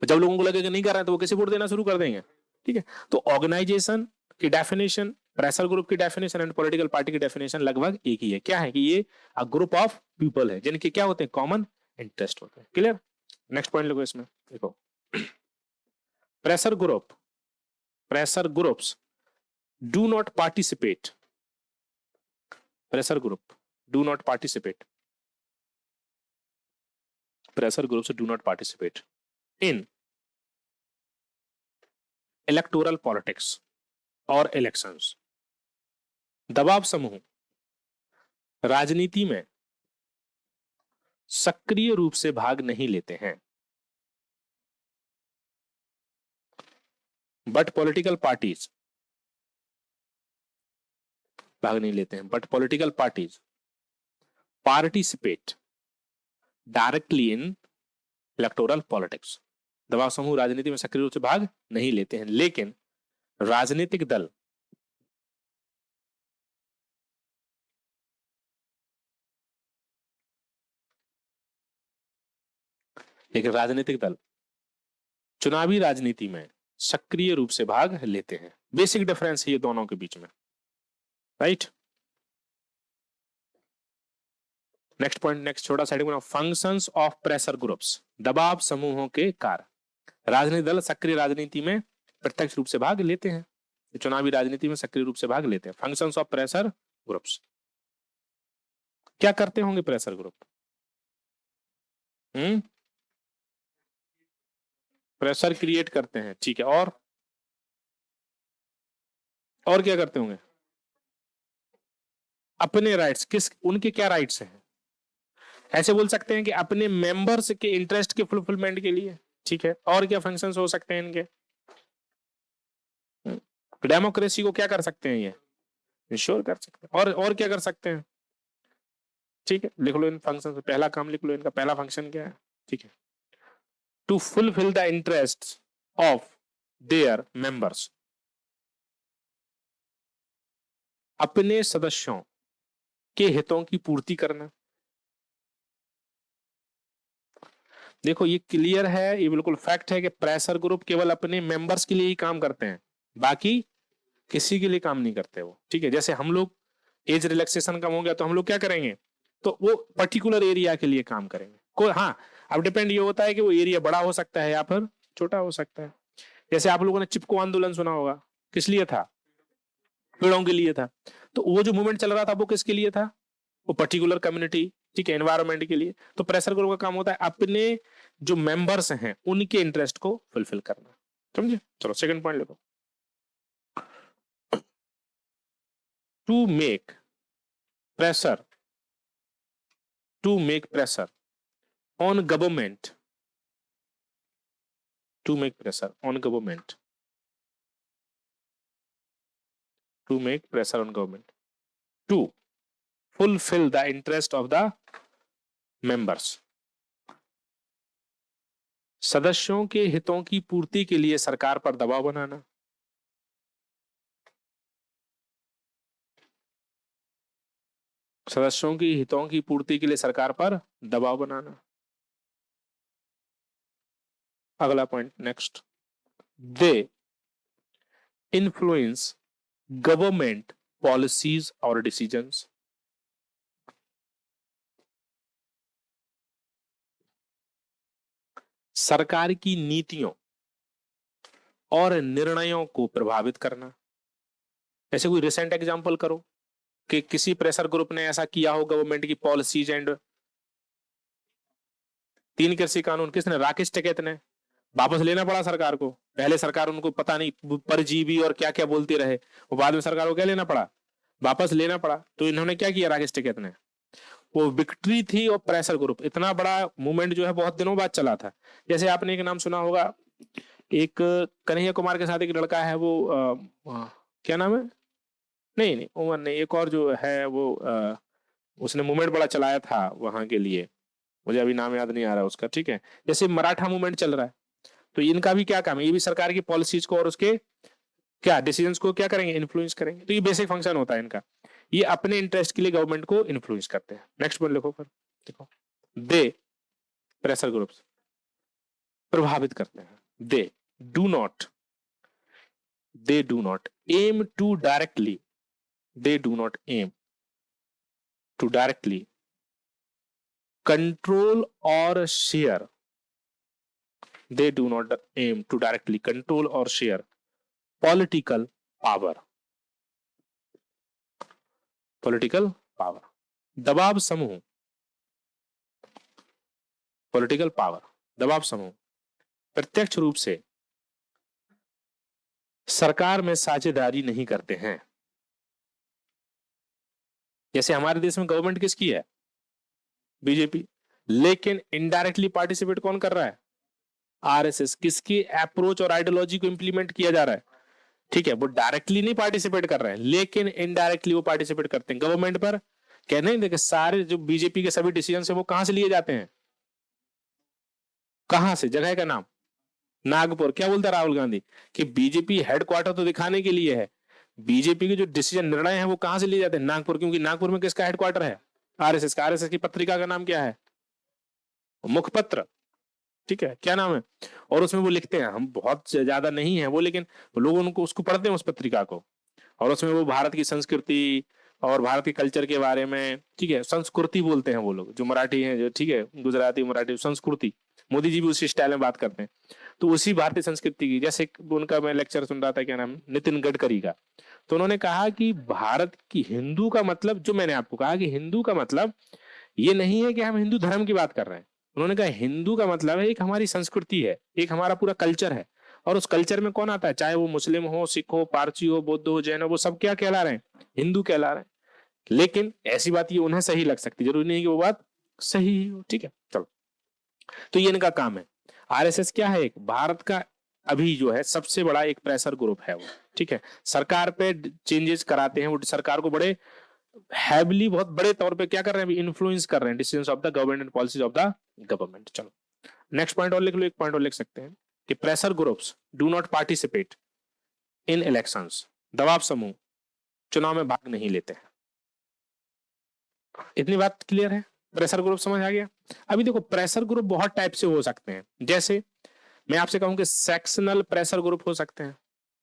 जब लोगों को लगेगा नहीं कर रहा है तो वो किसे वोट देना शुरू कर देंगे। ठीक है, तो ऑर्गेनाइजेशन की डेफिनेशन, प्रेशर ग्रुप की डेफिनेशन एंड पॉलिटिकल पार्टी की डेफिनेशन लगभग एक ही है। क्या है कि ये अ ग्रुप ऑफ पीपल है जिनके क्या होते हैं, कॉमन इंटरेस्ट होते हैं। क्लियर, नेक्स्ट पॉइंट लिखो इसमें, देखो pressure groups do not participate, pressure group do not participate, pressure groups do not participate in electoral politics और इलेक्शंस। दबाव समूह राजनीति में सक्रिय रूप से भाग नहीं लेते हैं, बट पॉलिटिकल पार्टीज भाग नहीं लेते हैं, but political parties participate directly in electoral politics. दबाव समूह राजनीति में सक्रिय रूप से भाग नहीं लेते हैं, लेकिन राजनीतिक दल चुनावी राजनीति में सक्रिय रूप से भाग लेते हैं। बेसिक डिफरेंस है ये दोनों के बीच में, राइट। नेक्स्ट पॉइंट, नेक्स्ट छोटा सा heading, functions of pressure groups, दबाव समूहों के कार्य। राजनीतिक दल सक्रिय राजनीति में प्रत्यक्ष रूप से भाग लेते हैं, चुनावी राजनीति में सक्रिय रूप से भाग लेते हैं। फंक्शंस ऑफ प्रेशर ग्रुप्स, क्या करते होंगे प्रेशर ग्रुप? प्रेशर क्रिएट करते हैं, ठीक है, और क्या करते होंगे? अपने राइट्स, उनके क्या राइट्स हैं, ऐसे बोल सकते हैं कि अपने मेंबर्स के इंटरेस्ट के फुलफिलमेंट के लिए। ठीक है, और क्या फंक्शंस हो सकते हैं इनके? डेमोक्रेसी को क्या कर सकते हैं ये, इंश्योर कर सकते हैं। और क्या कर सकते हैं? ठीक है, लिख लो इन फंक्शन से, पहला काम लिख लो इनका, पहला फंक्शन क्या है? ठीक है, to fulfil the interest of their members, अपने सदस्यों के हितों की पूर्ति करना। देखो ये क्लियर है, ये बिल्कुल फैक्ट है कि प्रेशर ग्रुप केवल अपने मेंबर्स के लिए ही काम करते हैं, बाकी किसी के लिए काम नहीं करते वो। ठीक है, जैसे हम लोग एज रिलैक्सेशन कम हो गया तो हम लोग क्या करेंगे, तो वो पर्टिकुलर एरिया के लिए काम करेंगे। कोई, हाँ, अब डिपेंड ये होता है कि वो एरिया बड़ा हो सकता है या फिर छोटा हो सकता है। जैसे आप लोगों ने चिपको आंदोलन सुना होगा, किस लिए था? पेड़ों के लिए था। तो वो जो मूवमेंट चल रहा था वो किसके लिए था? वो पर्टिकुलर कम्युनिटी, ठीक है, एनवायरमेंट के लिए। तो प्रेशर ग्रुप का काम होता है अपने जो मेंबर्स हैं उनके इंटरेस्ट को फुलफिल करना। समझे? चलो सेकंड पॉइंट लिखो, to make pressure on government, to make pressure on government, to fulfill the interest of the members, सदस्यों के हितों की पूर्ति के लिए सरकार पर दबाव बनाना, सदस्यों की हितों की पूर्ति के लिए सरकार पर दबाव बनाना। अगला point, next, they influence government policies और डिसीजंस, सरकार की नीतियों और निर्णयों को प्रभावित करना। ऐसे कोई रिसेंट एग्जांपल करो कि किसी प्रेशर ग्रुप ने ऐसा किया हो गवर्नमेंट की पॉलिसीज एंड। 3 कृषि कानून किसने? राकेश टिकैत ने। वापस लेना पड़ा सरकार को, पहले सरकार उनको पता नहीं परजीवी और क्या क्या बोलते रहे, वो बाद में सरकार को क्या लेना पड़ा? वापस लेना पड़ा। तो इन्होंने क्या किया राकेश टिकैत ने? वो विक्ट्री थी और प्रेशर ग्रुप, इतना बड़ा मूवमेंट जो है बहुत दिनों बाद चला था। जैसे आपने एक नाम सुना होगा, एक कन्हैया कुमार के साथ एक लड़का है, वो क्या नाम है, नहीं नहीं उमर नहीं, एक और जो है वो उसने मूवमेंट बड़ा चलाया था वहां के लिए, मुझे अभी नाम याद नहीं आ रहा उसका, ठीक है। जैसे मराठा मूवमेंट चल रहा है, तो इनका भी क्या काम है, ये भी सरकार की पॉलिसीज को और उसके क्या डिसीजंस को क्या करेंगे, इन्फ्लुएंस करेंगे। तो ये बेसिक फंक्शन होता है इनका, ये अपने इंटरेस्ट के लिए गवर्नमेंट को इन्फ्लुएंस करते हैं। नेक्स्ट पॉइंट लिखो फिर, देखो दे प्रेशर ग्रुप्स प्रभावित करते हैं, they do not, they do not aim to directly, they do not aim to directly control or share, they do not aim to directly control or share political power, political power, दबाव समूह, political power, दबाव समूह प्रत्यक्ष रूप से सरकार में साझेदारी नहीं करते हैं। जैसे हमारे देश में गवर्नमेंट किसकी है, बीजेपी, लेकिन इनडायरेक्टली पार्टिसिपेट कौन कर रहा है, आरएसएस। किसकी अप्रोच और आइडियोलॉजी को इंप्लीमेंट किया जा रहा है, ठीक है। वो डायरेक्टली नहीं पार्टिसिपेट कर रहे हैं, लेकिन इनडायरेक्टली वो पार्टिसिपेट करते हैं गवर्नमेंट पर। कहते हैं देखिए सारे जो बीजेपी के सभी डिसीजन है वो कहां से लिए जाते हैं, कहां से, जगह का नाम नागपुर। क्या बोलता राहुल गांधी कि बीजेपी हेडक्वार्टर तो दिखाने के लिए है, बीजेपी के जो डिसीजन निर्णय है वो कहां से लिए जाते हैं, नागपुर। क्योंकि नागपुर में किसका हेडक्वार्टर है, आरएसएस का। आरएसएस की पत्रिका का नाम क्या है, मुखपत्र, ठीक है, क्या नाम है। और उसमें वो लिखते हैं, हम बहुत ज्यादा नहीं है वो, लेकिन लोग उनको उसको पढ़ते हैं उस पत्रिका को, और उसमें वो भारत की संस्कृति और भारत के कल्चर के बारे में, ठीक है, संस्कृति बोलते हैं वो लोग जो मराठी हैं, जो ठीक है गुजराती मराठी संस्कृति, मोदी जी भी उसी स्टाइल में बात करते हैं। तो उसी भारतीय संस्कृति की, जैसे उनका मैं लेक्चर सुन रहा था, क्या नाम, नितिन गडकरी का, तो उन्होंने कहा कि भारत की हिंदू का मतलब, जो मैंने आपको कहा कि हिंदू का मतलब ये नहीं है कि हम हिंदू धर्म की बात कर रहे हैं। उन्होंने कहा हिंदू का मतलब है एक हमारी संस्कृति है, एक हमारा पूरा कल्चर है, और उस कल्चर में कौन आता है, चाहे वो मुस्लिम हो, सिख हो, पारसी हो, बौद्ध हो, जैन हो, वो सब क्या कहला रहे हैं, हिंदू कहला रहे हैं। लेकिन ऐसी बात ये उन्हें सही लग सकती, जरूरी नहीं कि वो बात सही हो, ठीक है। चलो, तो ये इनका काम है। आरएसएस क्या है, एक भारत का अभी जो है सबसे बड़ा एक प्रेशर ग्रुप है वो, ठीक है। सरकार पे चेंजेस कराते हैं, वो सरकार को बड़े हैवली, बहुत बड़े तौर पे क्या कर रहे हैं, इन्फ्लुएंस कर रहे हैं decisions of the government and policies of the government. चलो नेक्स्ट पॉइंट और लिख लो, एक पॉइंट और लिख सकते हैं कि pressure groups do not participate in elections, दबाव समूह चुनाव में भाग नहीं लेते हैं। इतनी बात क्लियर है, प्रेशर ग्रुप समझ आ गया। अभी देखो प्रेशर ग्रुप बहुत टाइप से हो सकते हैं, जैसे मैं आपसे कहूं कि सेक्शनल प्रेशर ग्रुप हो सकते हैं,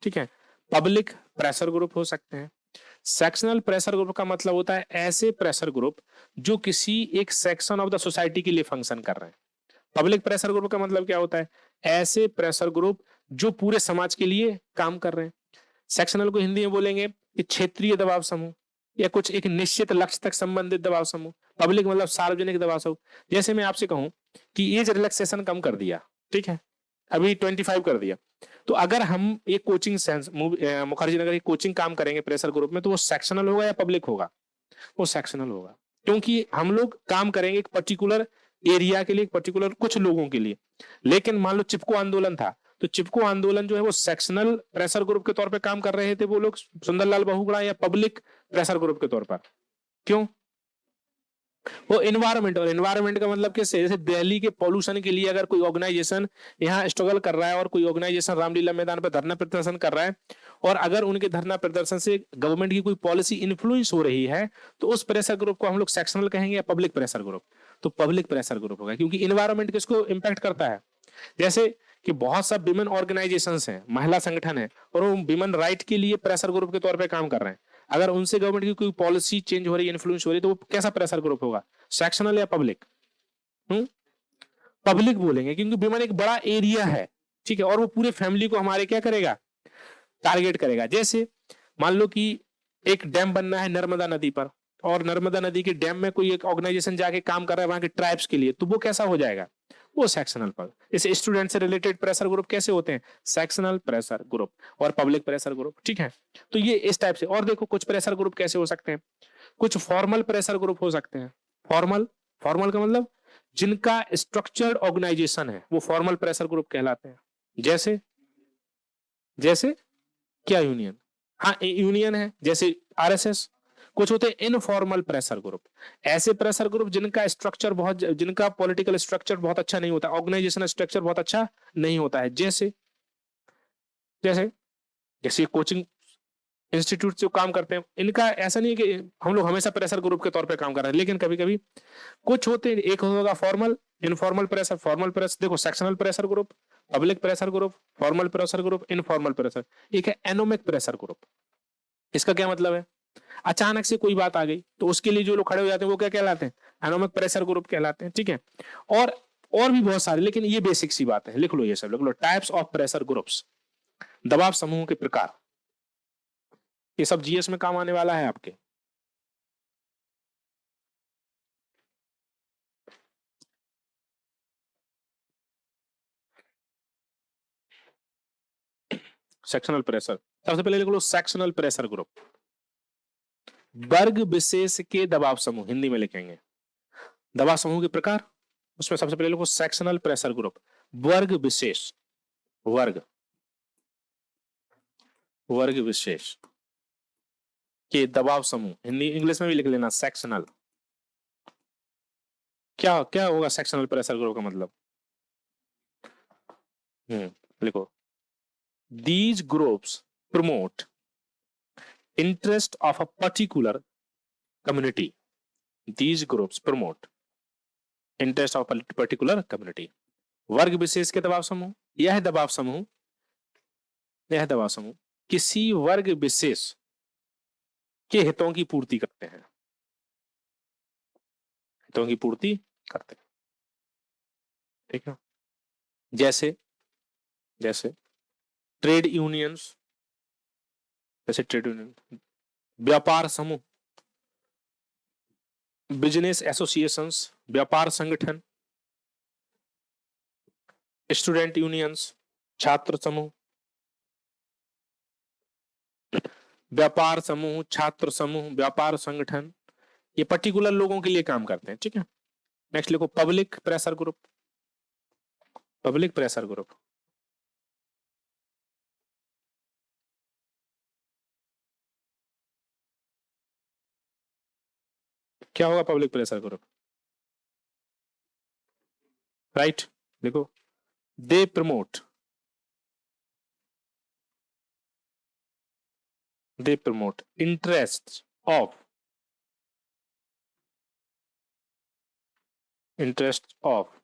ठीक है, पब्लिक प्रेशर ग्रुप हो सकते हैं। सेक्शनल प्रेशर ग्रुप का मतलब होता है ऐसे प्रेशर ग्रुप जो किसी एक सेक्शन ऑफ द सोसाइटी के लिए फंक्शन कर रहे हैं। पब्लिक प्रेशर ग्रुप का मतलब क्या होता है, ऐसे प्रेशर ग्रुप जो पूरे समाज के लिए काम कर रहे हैं। सेक्शनल को हिंदी में बोलेंगे कि क्षेत्रीय दबाव समूह, या कुछ एक निश्चित लक्ष्य तक संबंधित दबाव समूह। पब्लिक मतलब सार्वजनिक दबाव समूह। जैसे मैं आपसे कहूं कि एज रिलैक्सेशन कम कर दिया, ठीक है, अभी 25 कर दिया, तो अगर हम एक कोचिंग सेंस मुखर्जी नगर की कोचिंग काम करेंगे प्रेशर ग्रुप में, तो वो सेक्शनल होगा या पब्लिक होगा, वो सेक्शनल होगा। क्योंकि हम लोग काम करेंगे एक पर्टिकुलर एरिया के लिए, एक पर्टिकुलर कुछ लोगों के लिए। लेकिन मान लो चिपको आंदोलन था, तो चिपको आंदोलन जो है वो सेक्शनल प्रेशर ग्रुप के तौर पे काम कर रहे थे वो लोग, सुंदरलाल बहुगुणा, या पब्लिक प्रेशर ग्रुप के तौर पर। क्यों, वो इन्वायरमेंट, और इन्वायरमेंट का मतलब कैसे, जैसे दिल्ली के पॉल्यूशन के लिए अगर कोई ऑर्गेनाइजेशन यहाँ स्ट्रगल कर रहा है, और कोई ऑर्गेनाइजेशन रामलीला मैदान पर धरना प्रदर्शन कर रहा है, और अगर उनके धरना प्रदर्शन से गवर्नमेंट की कोई पॉलिसी इन्फ्लुएंस हो रही है, तो उस प्रेशर ग्रुप को हम लोग सेक्शनल कहेंगे या पब्लिक प्रेशर ग्रुप। तो पब्लिक प्रेशर ग्रुप होगा, क्योंकि इन्वायरमेंट किसको इंपैक्ट करता है। जैसे कि बहुत सा विमेन ऑर्गेनाइजेशंस हैं, महिला संगठन है, और वो विमेन राइट के लिए प्रेशर ग्रुप के तौर पे काम कर रहे हैं। अगर उनसे गवर्नमेंट की कोई पॉलिसी चेंज हो रही है, इन्फ्लुएंस हो रही है, तो वो कैसा प्रेशर ग्रुप होगा, सेक्शनल या पब्लिक। पब्लिक बोलेंगे क्योंकि विमेन एक बड़ा एरिया है, ठीक है, और वो पूरे फैमिली को हमारे क्या करेगा, टारगेट करेगा। जैसे मान लो कि एक डैम बनना है नर्मदा नदी पर, और नर्मदा नदी के डैम में कोई एक ऑर्गेनाइजेशन जाके काम कर रहा है वहां के ट्राइब्स के लिए, तो वो कैसा हो जाएगा, वो सेक्शनल पर। इसे स्टूडेंट से रिलेटेड प्रेशर ग्रुप कैसे होते हैं, सेक्शनल प्रेशर ग्रुप और पब्लिक प्रेशर ग्रुप, ठीक है। तो ये इस टाइप से। और देखो कुछ प्रेशर ग्रुप कैसे हो सकते हैं, कुछ फॉर्मल प्रेशर ग्रुप हो सकते हैं। फॉर्मल, फॉर्मल का मतलब जिनका स्ट्रक्चर्ड ऑर्गेनाइजेशन है, वो फॉर्मल प्रेशर ग्रुप कहलाते हैं। जैसे, जैसे क्या यूनियन, हाँ यूनियन है, जैसे आरएसएस। कुछ होते हैं इनफॉर्मल प्रेशर ग्रुप, ऐसे प्रेशर ग्रुप जिनका पॉलिटिकल स्ट्रक्चर बहुत अच्छा नहीं होता, ऑर्गेनाइजेशनल स्ट्रक्चर बहुत अच्छा नहीं होता है, जैसे जैसे जैसे कोचिंग इंस्टीट्यूट जो काम करते हैं, इनका ऐसा नहीं है कि हम लोग हमेशा प्रेशर ग्रुप के तौर पे काम कर रहे हैं, लेकिन कभी कभी कुछ होते हैं, एक होगा formal, informal pressure, formal pressure, देखो sectional pressure group, public pressure group, formal pressure group, informal pressure. एक है एनोमिक प्रेशर ग्रुप। इसका क्या मतलब है? अचानक से कोई बात आ गई तो उसके लिए जो लोग खड़े हो जाते हैं वो क्या कहलाते हैं? एनोमिक प्रेशर ग्रुप कहलाते हैं, ठीक है। और और भी बहुत सारे, लेकिन ये बेसिक सी बात है, लिख लो ये सब, लिख लो टाइप्स ऑफ प्रेशर ग्रुप्स, दबाव समूह के प्रकार। ये सब जीएस में काम आने वाला है आपके। सेक्शनल प्रेशर, सबसे पहले लिख लो सेक्शनल प्रेशर ग्रुप, वर्ग विशेष के दबाव समूह, हिंदी में लिखेंगे दबाव समूह के प्रकार। उसमें सबसे पहले लिखो सेक्शनल प्रेशर ग्रुप, वर्ग विशेष, वर्ग वर्ग विशेष के दबाव समूह, हिंदी इंग्लिश में भी लिख लेना सेक्शनल। क्या क्या होगा सेक्शनल प्रेशर ग्रुप का मतलब? लिखो these groups promote interest of a particular community, these groups promote interest of a particular community। वर्ग विशेष के दबाव समूह, यह दबाव समूह किसी वर्ग विशेष के हितों की पूर्ति करते हैं, हितों की पूर्ति करते हैं, ठीक है। जैसे जैसे ट्रेड यूनियंस, जैसे ट्रेड यूनियन, व्यापार समूह, बिजनेस एसोसिएशंस, व्यापार संगठन, स्टूडेंट यूनियंस, छात्र समूह, व्यापार समूह, छात्र समूह, व्यापार संगठन, ये पर्टिकुलर लोगों के लिए काम करते हैं, ठीक है। नेक्स्ट लिखो public pressure group, public pressure group क्या होगा? Public pressure group, right. देखो they promote, they promote interest of, interest of,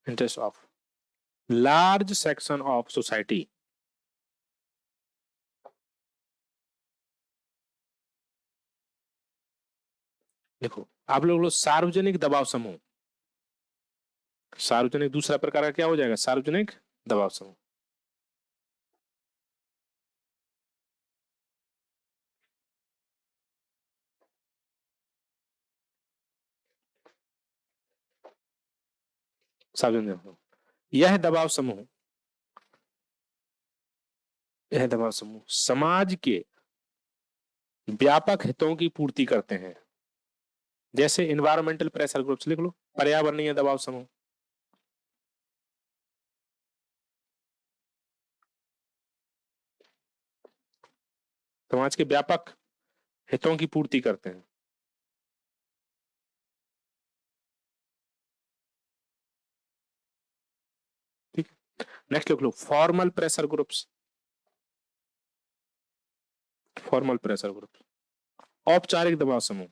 interest of large section of society. देखो आप लोग सार्वजनिक दबाव समूह, सार्वजनिक दूसरा प्रकार का क्या हो जाएगा? सार्वजनिक दबाव समूह। सार्वजनिक दबाव, यह दबाव समूह, यह दबाव समूह समाज के व्यापक हितों की पूर्ति करते हैं। जैसे इन्वायरमेंटल प्रेशर ग्रुप्स, लिख लो पर्यावरणीय दबाव समूह, समाज के व्यापक हितों की पूर्ति करते हैं, ठीक है। नेक्स्ट लिख लो formal pressure groups, formal pressure groups औपचारिक दबाव समूह,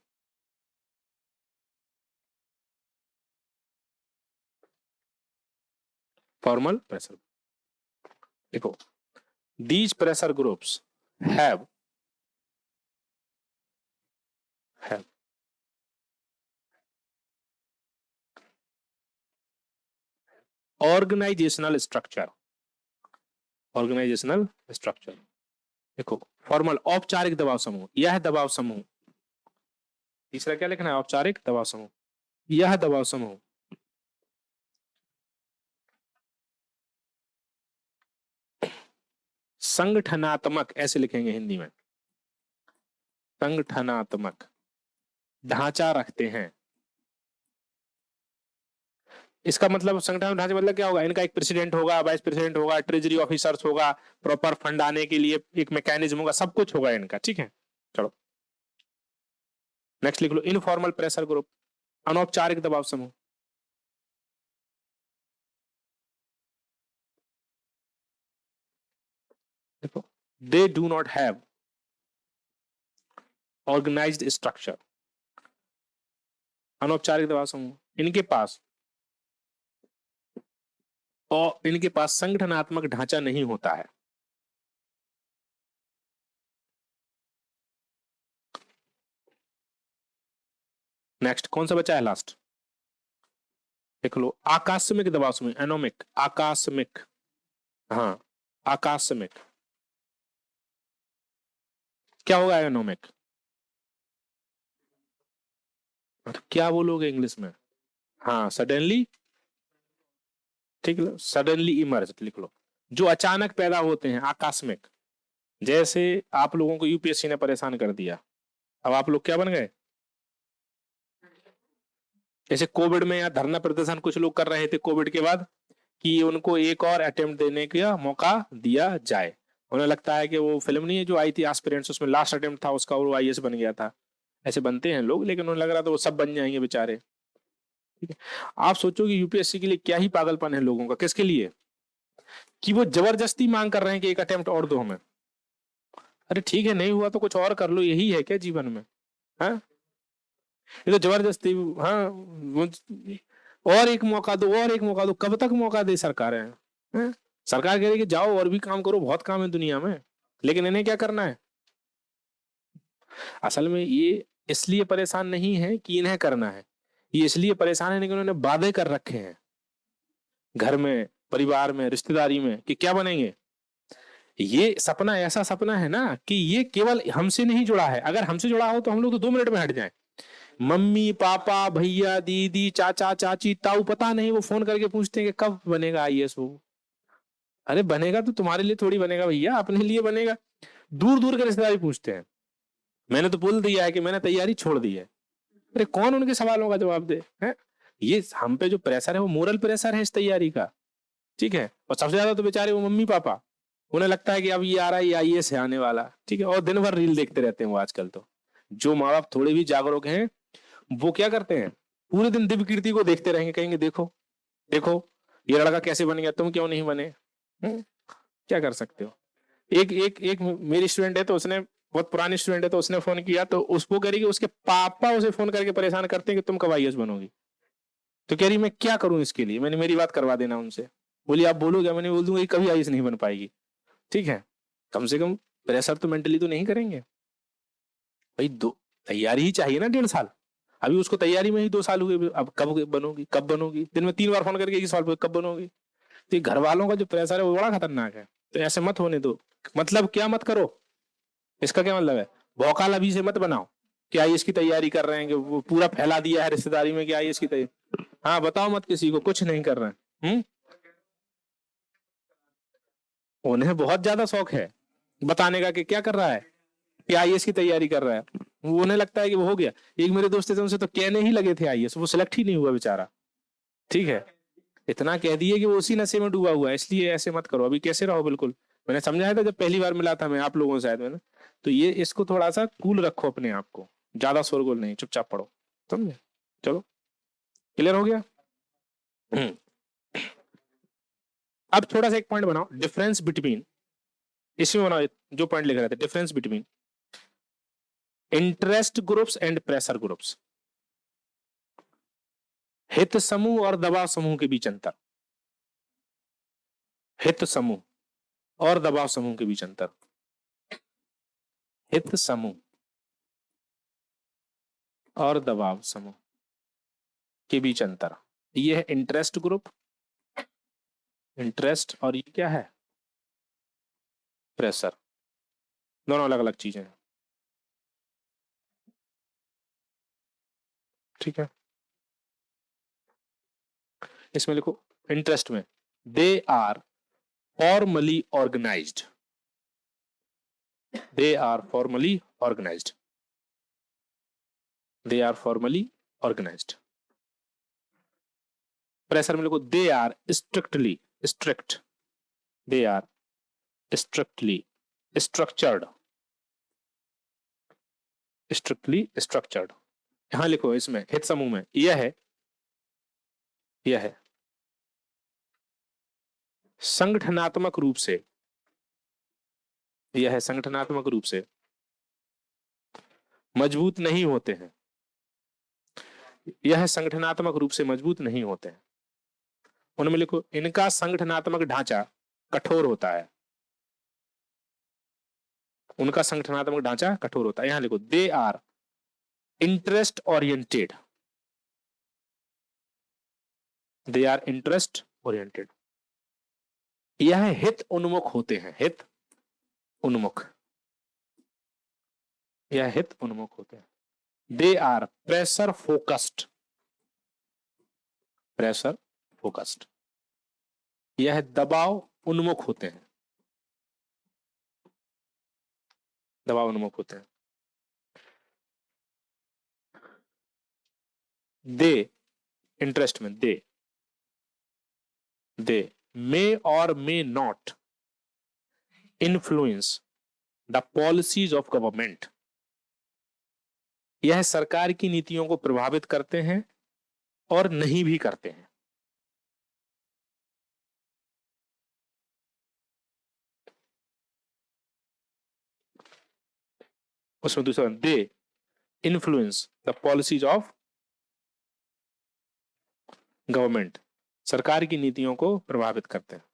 फॉर्मल प्रेशर। देखो these pressure groups have have organizational structure, organizational structure। देखो फॉर्मल औपचारिक दबाव समूह, यह दबाव समूह, तीसरा क्या लिखना है? औपचारिक दबाव समूह, यह दबाव समूह संगठनात्मक, ऐसे लिखेंगे हिंदी में, संगठनात्मक ढांचा रखते हैं, इसका मतलब संगठन ढांचे मतलब क्या होगा, इनका एक प्रेसिडेंट होगा, वाइस प्रेसिडेंट होगा, ट्रेजरी ऑफिसर्स होगा, प्रॉपर फंड आने के लिए एक मैकेनिज्म होगा, सब कुछ होगा इनका। ठीक है, चलो नेक्स्ट लिख लो, इनफॉर्मल प्रेशर ग्रुप, अनौपचारिक दबाव समूह। देखो, they do not have organised structure. अनौपचारिक दबाव समूह, इनके पास संगठनात्मक ढांचा नहीं होता है। नेक्स्ट कौन सा बचा है लास्ट, देख लो, आकस्मिक दबाव समूह, एनोमिक, आकस्मिक, हाँ आकस्मिक, क्या होगा एनोमिक, तो क्या बोलोगे इंग्लिश में, हाँ सडनली, ठीक है, सडनली इमर्ज लिख लो, जो अचानक पैदा होते हैं, आकस्मिक। जैसे आप लोगों को यूपीएससी ने परेशान कर दिया, अब आप लोग क्या बन गए, जैसे कोविड में या धरना प्रदर्शन कुछ लोग कर रहे थे कोविड के बाद, कि उनको एक और अटेम्प्ट देने का मौका दिया जाए। उन्हें लगता है कि वो फिल्म नहीं है जो आई थी एस्पिरेंट्स, उसमें लास्ट अटेम्प्ट था उसका और वो आईएएस बन गया था। ऐसे बनते हैं लोग, लेकिन उन्हें लग रहा था वो सब बन जाएंगे बेचारे। ठीक है, आप सोचो कि यूपीएससी के लिए क्या ही पागलपन है लोगों का, किसके लिए, कि वो जबरदस्ती मांग कर रहे हैं कि एक अटेम्प्ट और दो हमें। अरे ठीक है, नहीं हुआ तो कुछ और कर लो, यही है क्या जीवन में, हाँ, ये तो जबरदस्ती, हाँ और एक मौका दो, और एक मौका दो, कब तक मौका दे सरकारें, हैं? सरकार कह रही है कि जाओ और भी काम करो, बहुत काम है दुनिया में, लेकिन इन्हें क्या करना है, असल में ये इसलिए परेशान नहीं है कि इन्हें करना है, ये इसलिए परेशान है कि उन्होंने वादे कर रखे हैं घर में, परिवार में, रिश्तेदारी में, कि क्या बनेंगे। ये सपना ऐसा सपना है ना कि ये केवल हमसे नहीं जुड़ा है, अगर हमसे जुड़ा हो तो हम लोग तो 2 मिनट में हट जाएं। मम्मी पापा भैया दीदी चाचा चाची ताऊ पता नहीं, वो फोन करके पूछते हैं कि कब बनेगा आईएएस वो। अरे बनेगा तो तुम्हारे लिए थोड़ी बनेगा भैया, अपने लिए बनेगा। दूर दूर के रिश्तेदार पूछते हैं, मैंने तो बोल दिया है कि मैंने तैयारी छोड़ दी है। अरे कौन उनके सवालों का जवाब दे, है। ये हम पे जो प्रेशर है वो मोरल प्रेशर है इस तैयारी का। ठीक है, और सबसे ज्यादा तो बेचारे वो मम्मी पापा, उन्हें लगता है कि अब ये आ रहा है, ये आईएएस है आने वाला। ठीक है, और दिन भर रील देखते रहते हैं वो आजकल तो। जो माँ बाप थोड़े भी जागरूक हैं वो क्या करते हैं, पूरे दिन दिव्य कीर्ति को देखते रहेंगे, कहेंगे देखो देखो ये लड़का कैसे बन गया, तुम क्यों नहीं बने। क्या कर सकते हो। एक एक एक मेरी स्टूडेंट है, तो उसने, बहुत पुरानी स्टूडेंट है, तो उसने फोन किया, तो उसको कह रही कि उसके पापा उसे फोन करके परेशान करते हैं कि तुम कब आईएएस बनोगी। तो कह रही मैं क्या करूं इसके लिए, मैंने मेरी बात करवा देना उनसे। बोली आप बोलोगे, मैंने बोल दूंगा कि कभी आईएएस नहीं बन पाएगी। ठीक है, कम से कम प्रेशर तो मेंटली तो नहीं करेंगे भाई। दो तैयारी ही चाहिए ना, 1.5 साल। अभी उसको तैयारी में ही 2 साल हुए, अब कब बनोगी, कब बनोगी, दिन में 3 बार फोन करके 1 साल पूछे, कब बनोगी। तो ये घर वालों का जो प्रेशर है वो बड़ा खतरनाक है, तो ऐसे मत होने दो। मतलब क्या मत करो, इसका क्या मतलब है, भौकाल अभी से मत बनाओ कि आईएएस की तैयारी कर रहे हैं, कि वो पूरा फैला दिया है रिश्तेदारी में कि आईएएस की तैयारी। हाँ बताओ मत किसी को, कुछ नहीं कर रहे हैं। उन्हें बहुत ज्यादा शौक है बताने का कि क्या कर रहा है, कि आईएएस की तैयारी कर रहा है। वो उन्हें लगता है कि वो हो गया। एक मेरे दोस्त थे, उनसे तो कहने ही लगे थे आईएएस, वो सिलेक्ट ही नहीं हुआ बेचारा। ठीक है, इतना कह दिए कि वो उसी नशे में डूबा हुआ है, इसलिए ऐसे मत करो, अभी कैसे रहो बिल्कुल। मैंने समझाया था जब पहली बार मिला था मैं आप लोगों से शायद मैंने, तो ये इसको थोड़ा सा कूल रखो अपने आप को, ज्यादा शोरगुल नहीं, चुपचाप पढ़ो, समझे। चलो क्लियर हो गया। हम्म। अब थोड़ा सा एक पॉइंट बनाओ, डिफरेंस बिटवीन, इसमें बनाओ जो पॉइंट लिख रहे थे, difference between interest groups and pressure groups, हित समूह और दबाव समूह के बीच अंतर, हित समूह और दबाव समूह के बीच अंतर, हित समूह और दबाव समूह के बीच अंतर। ये है इंटरेस्ट ग्रुप, इंटरेस्ट, और ये क्या है, प्रेशर। दोनों अलग अलग चीजें हैं। ठीक है, इसमें लिखो इंटरेस्ट में, they are formally organised, they are formally organised, they are formally organised. Pressure में लिखो they are strictly strict, they are strictly structured, strictly structured. यहां लिखो इसमें हित समूह में यह है संगठनात्मक रूप से, यह है संगठनात्मक रूप से मजबूत नहीं होते हैं, यह संगठनात्मक रूप से मजबूत नहीं होते हैं। उनमें लिखो इनका संगठनात्मक ढांचा कठोर होता है, उनका संगठनात्मक ढांचा कठोर होता है। यहां लिखो they are interest oriented, they are interest oriented. यह हित उन्मुख होते हैं, हित उन्मुख, यह हित उन्मुख होते हैं। They are pressure focused, pressure focused. यह दबाव उन्मुख होते हैं, दबाव उन्मुख होते हैं। दे इंटरेस्ट में दे मे और may not influence the policies of government, यह सरकार की नीतियों को प्रभावित करते हैं और नहीं भी करते हैं। उसमें दूसरा they influence the policies of government, सरकार की नीतियों को प्रभावित करते हैं।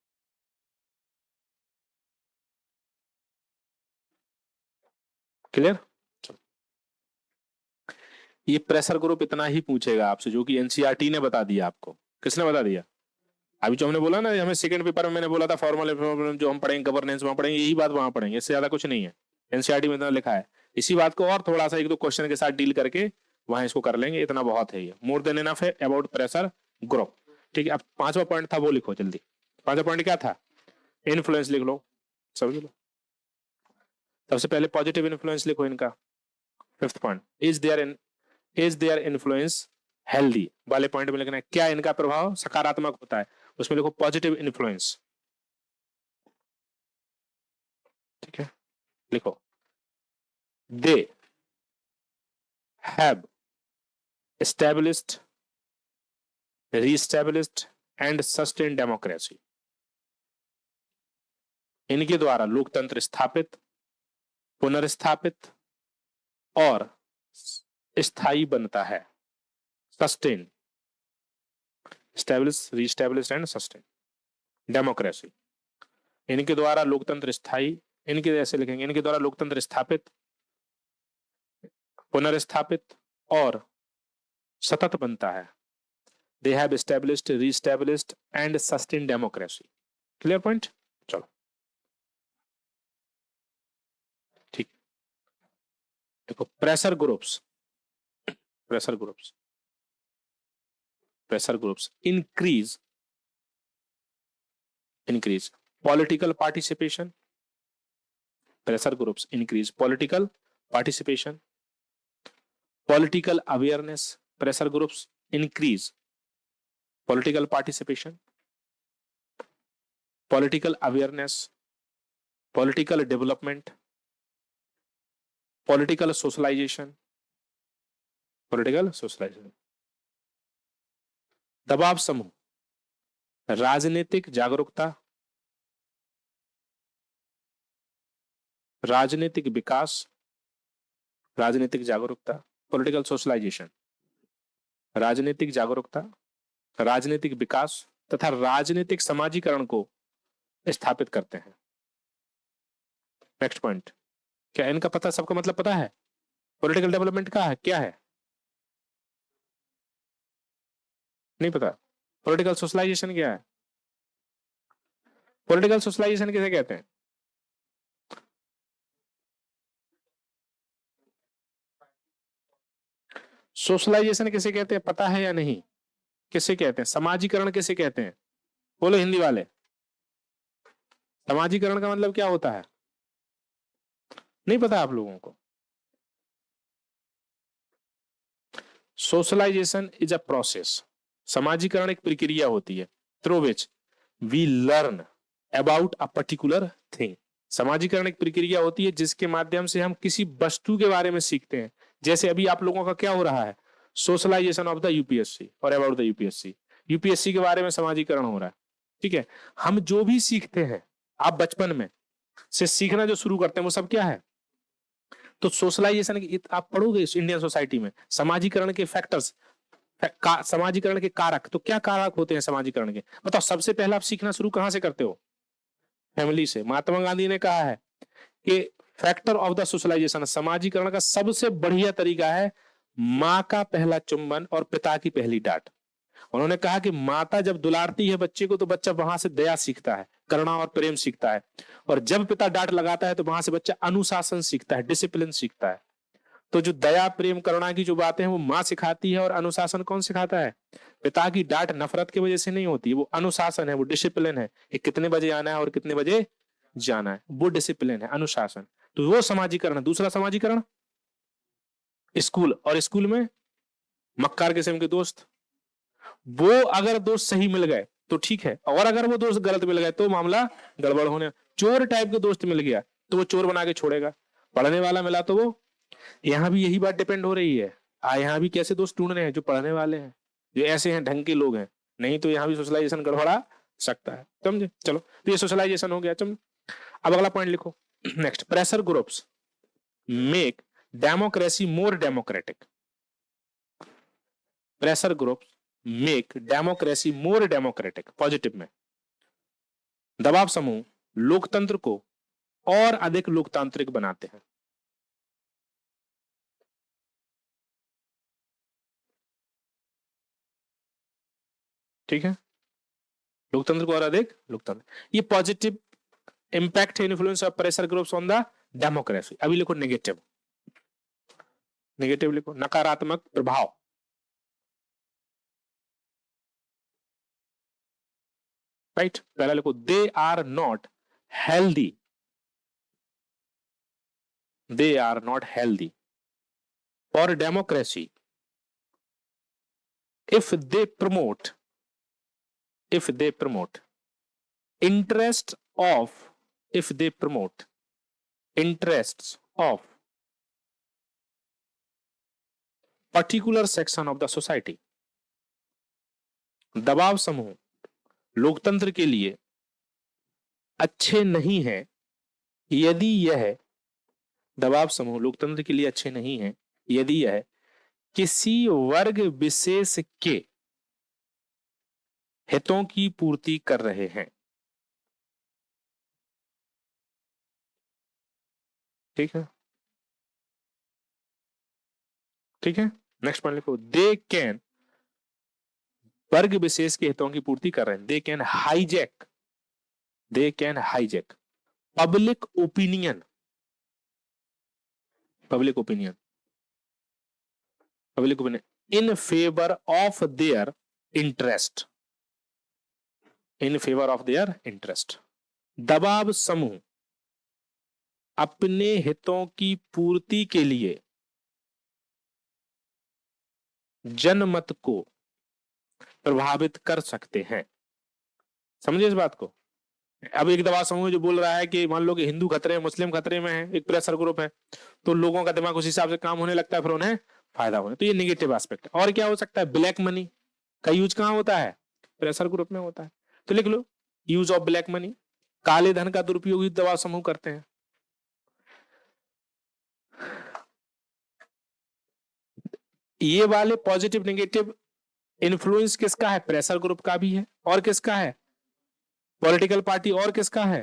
क्लियर? ये प्रेशर ग्रुप इतना ही पूछेगा आपसे, जो कि एनसीईआरटी ने बता दिया आपको। किसने बता दिया? अभी जो हमने बोला ना, हमें सेकंड पेपर में मैंने बोला था फॉर्मल जो हम पढ़ेंगे गवर्नेंस वहां पढ़ेंगे, यही बात वहां पढ़ेंगे, इससे ज्यादा कुछ नहीं है। एनसीईआरटी में इतना लिखा है, इसी बात को और थोड़ा सा एक दो क्वेश्चन के साथ डील करके वहां इसको कर लेंगे, इतना बहुत है, ये मोर देन इनफ है अबाउट प्रेशर ग्रुप। ठीक है, अब पांचवा पॉइंट था वो लिखो जल्दी। पांचवा पॉइंट क्या था? इन्फ्लुएंस लिख लो, समझ लो। सबसे पहले पॉजिटिव इन्फ्लुएंस लिखो इनका। Fifth point, is there influence healthy वाले पॉइंट में लिखना है क्या इनका प्रभाव सकारात्मक होता है, उसमें लिखो पॉजिटिव इन्फ्लुएंस। ठीक है, लिखो they have established, reestablished and sustained democracy, इनके द्वारा लोकतंत्र स्थापित, पुनर्स्थापित और स्थायी बनता है। Sustain, establish, re-establish and sustain democracy, इनके द्वारा लोकतंत्र स्थायी, इनके ऐसे लिखेंगे, इनके द्वारा लोकतंत्र स्थापित, पुनर्स्थापित और सतत बनता है। They have established, re-established and sustained democracy. Clear point? चलो ठीक। देखो pressure groups, pressure groups, pressure groups increase political participation, pressure groups increase political participation, political awareness, pressure groups increase political participation, political awareness, political development, political socialization, political socialization। दबाव समूह, राजनीतिक जागरूकता, राजनीतिक विकास, राजनीतिक जागरूकता, पॉलिटिकल सोशलाइजेशन, राजनीतिक जागरूकता, राजनीतिक विकास तथा राजनीतिक समाजीकरण को स्थापित करते हैं। नेक्स्ट पॉइंट, क्या इनका पता, सबका मतलब पता है? पॉलिटिकल डेवलपमेंट का है क्या है? नहीं पता। पॉलिटिकल सोशलाइजेशन क्या है? पॉलिटिकल सोशलाइजेशन किसे कहते हैं? सोशलाइजेशन किसे कहते हैं, पता है या नहीं? किसे कहते हैं? समाजीकरण किसे कहते हैं? बोलो हिंदी वाले, समाजीकरण का मतलब क्या होता है? नहीं पता आप लोगों को? सोशलाइजेशन इज अ प्रोसेस, समाजीकरण एक प्रक्रिया होती है through which we learn about a particular thing. समाजीकरण एक प्रक्रिया होती है जिसके माध्यम से हम किसी वस्तु के बारे में सीखते हैं। जैसे अभी आप लोगों का क्या हो रहा है, सोशलाइजेशन ऑफ द यूपीएससी और अबाउट द यूपीएससी। यूपीएससी के बारे में समाजीकरण हो रहा है, ठीक है। हम जो भी सीखते हैं, आप बचपन में से सीखना जो शुरू करते हैं वो सब क्या है, तो सोशलाइजेशन आप पढ़ोगे इंडियन सोसाइटी में समाजीकरण के फैक्टर्स, समाजीकरण के कारक। तो क्या कारक होते हैं समाजीकरण के, बताओ। सबसे पहले आप सीखना शुरू कहां से करते हो, फैमिली से। महात्मा गांधी ने कहा है कि फैक्टर ऑफ द सोशलाइजेशन, समाजीकरण का सबसे बढ़िया तरीका है माँ का पहला चुंबन और पिता की पहली डांट। उन्होंने कहा कि माता जब दुलारती है बच्चे को तो बच्चा वहां से दया सीखता है, करुणा और प्रेम सीखता है। और जब पिता डांट लगाता है तो वहां से बच्चा अनुशासन सीखता है, डिसिप्लिन सीखता है। तो जो दया प्रेम करुणा की जो बातें हैं वो माँ सिखाती है, और अनुशासन कौन सिखाता है, पिता की डांट नफरत की वजह से नहीं होती, वो अनुशासन है, वो डिसिप्लिन है कि कितने बजे आना है और कितने बजे जाना है, वो डिसिप्लिन है, अनुशासन। तो वो समाजीकरण। दूसरा समाजीकरण स्कूल, और स्कूल में मक्कार किस्म के दोस्त। वो अगर दोस्त सही मिल गए तो ठीक है, और अगर वो दोस्त गलत मिल गए तो मामला गड़बड़ होने। चोर टाइप के दोस्त मिल गया तो वो चोर बना के छोड़ेगा, पढ़ने वाला मिला तो वो, यहाँ भी यही बात डिपेंड हो रही है। यहाँ भी कैसे दोस्त ढूंढ रहे हैं, जो पढ़ने वाले हैं, जो ऐसे हैं ढंग के लोग हैं, नहीं तो यहाँ भी सोशलाइजेशन गड़बड़ा सकता है, समझे। चलो, तो ये सोशलाइजेशन हो गया। चलो अब अगला पॉइंट लिखो। Next, pressure groups make democracy more democratic. Pressure groups make democracy more democratic, positive में। दबाव समूह लोकतंत्र को और अधिक लोकतांत्रिक बनाते हैं। ठीक है, लोकतंत्र को और अधिक लोकतंत्र, ये पॉजिटिव इंपैक्ट है, influence of pressure groups on the democracy. अभी लिखो नेगेटिव, नेगेटिव लिखो, नकारात्मक प्रभाव। राइट, पहला लिखो, they are not healthy, they are not healthy for democracy if they promote, if they promote interest of, if they promote interests of particular section of the society। दबाव समूह लोकतंत्र के लिए अच्छे नहीं है यदि यह, दबाव समूह लोकतंत्र के लिए अच्छे नहीं है यदि यह किसी वर्ग विशेष के हितों की पूर्ति कर रहे हैं। ठीक है, ठीक है। नेक्स्ट पॉइंट लिखो, दे कैन, वर्ग विशेष के हितों की पूर्ति कर रहे हैं, they can hijack, they can hijack public opinion, public opinion, public opinion in favour of their interest, in favour of their interest. दबाव समूह अपने हितों की पूर्ति के लिए जनमत को प्रभावित कर सकते हैं। समझे इस बात को। अब एक दबाव समूह जो बोल रहा है कि मान लो कि हिंदू खतरे में, मुस्लिम खतरे में है, एक प्रेशर ग्रुप है, तो लोगों का दिमाग उस हिसाब से काम होने लगता है, फिर उन्हें फायदा होने। तो ये नेगेटिव एस्पेक्ट है। और क्या हो सकता है, ब्लैक मनी का यूज कहां होता है, प्रेशर ग्रुप में होता है। तो लिख लो, यूज ऑफ ब्लैक मनी, काले धन का दुरुपयोग दबाव समूह करते हैं। ये वाले पॉजिटिव नेगेटिव इन्फ्लुएंस किसका है, प्रेशर ग्रुप का भी है, और किसका है, पॉलिटिकल पार्टी, और किसका है,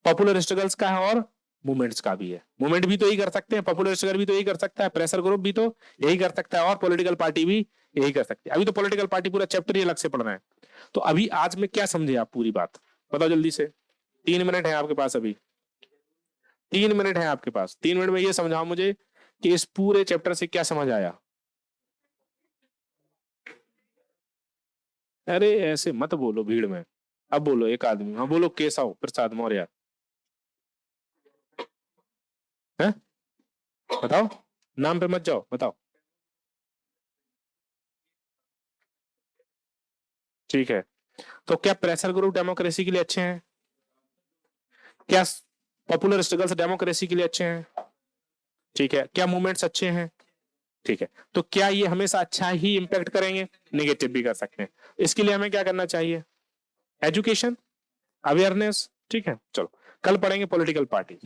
पॉपुलर स्ट्रगल्स का है, और मूवमेंट्स का भी है। मूवमेंट भी तो यही कर सकते हैं, पॉपुलर स्ट्रगल भी तो यही कर सकता है, प्रेशर ग्रुप भी तो यही कर सकता है, और पॉलिटिकल पार्टी भी यही कर सकती है। अभी तो पॉलिटिकल पार्टी पूरा चैप्टर ही अलग से पढ़ना है। तो अभी आज में क्या समझे आप पूरी बात, बताओ जल्दी से। 3 मिनट है आपके पास, अभी 3 मिनट है आपके पास। 3 मिनट में ये समझाओ मुझे कि इस पूरे चैप्टर से क्या समझ आया। अरे ऐसे मत बोलो भीड़ में, अब बोलो एक आदमी, हाँ बोलो, केशव प्रसाद मौर्य है, बताओ, नाम पे मत जाओ, बताओ। ठीक है, तो क्या प्रेशर ग्रुप डेमोक्रेसी के लिए अच्छे हैं? क्या पॉपुलर स्ट्रगल्स डेमोक्रेसी के लिए अच्छे हैं? ठीक है, क्या मूवमेंट्स अच्छे हैं? ठीक है, तो क्या ये हमेशा अच्छा ही इंपैक्ट करेंगे? निगेटिव भी कर सकते हैं। इसके लिए हमें क्या करना चाहिए? Education, awareness. ठीक है, चलो कल पढ़ेंगे पॉलिटिकल पार्टी।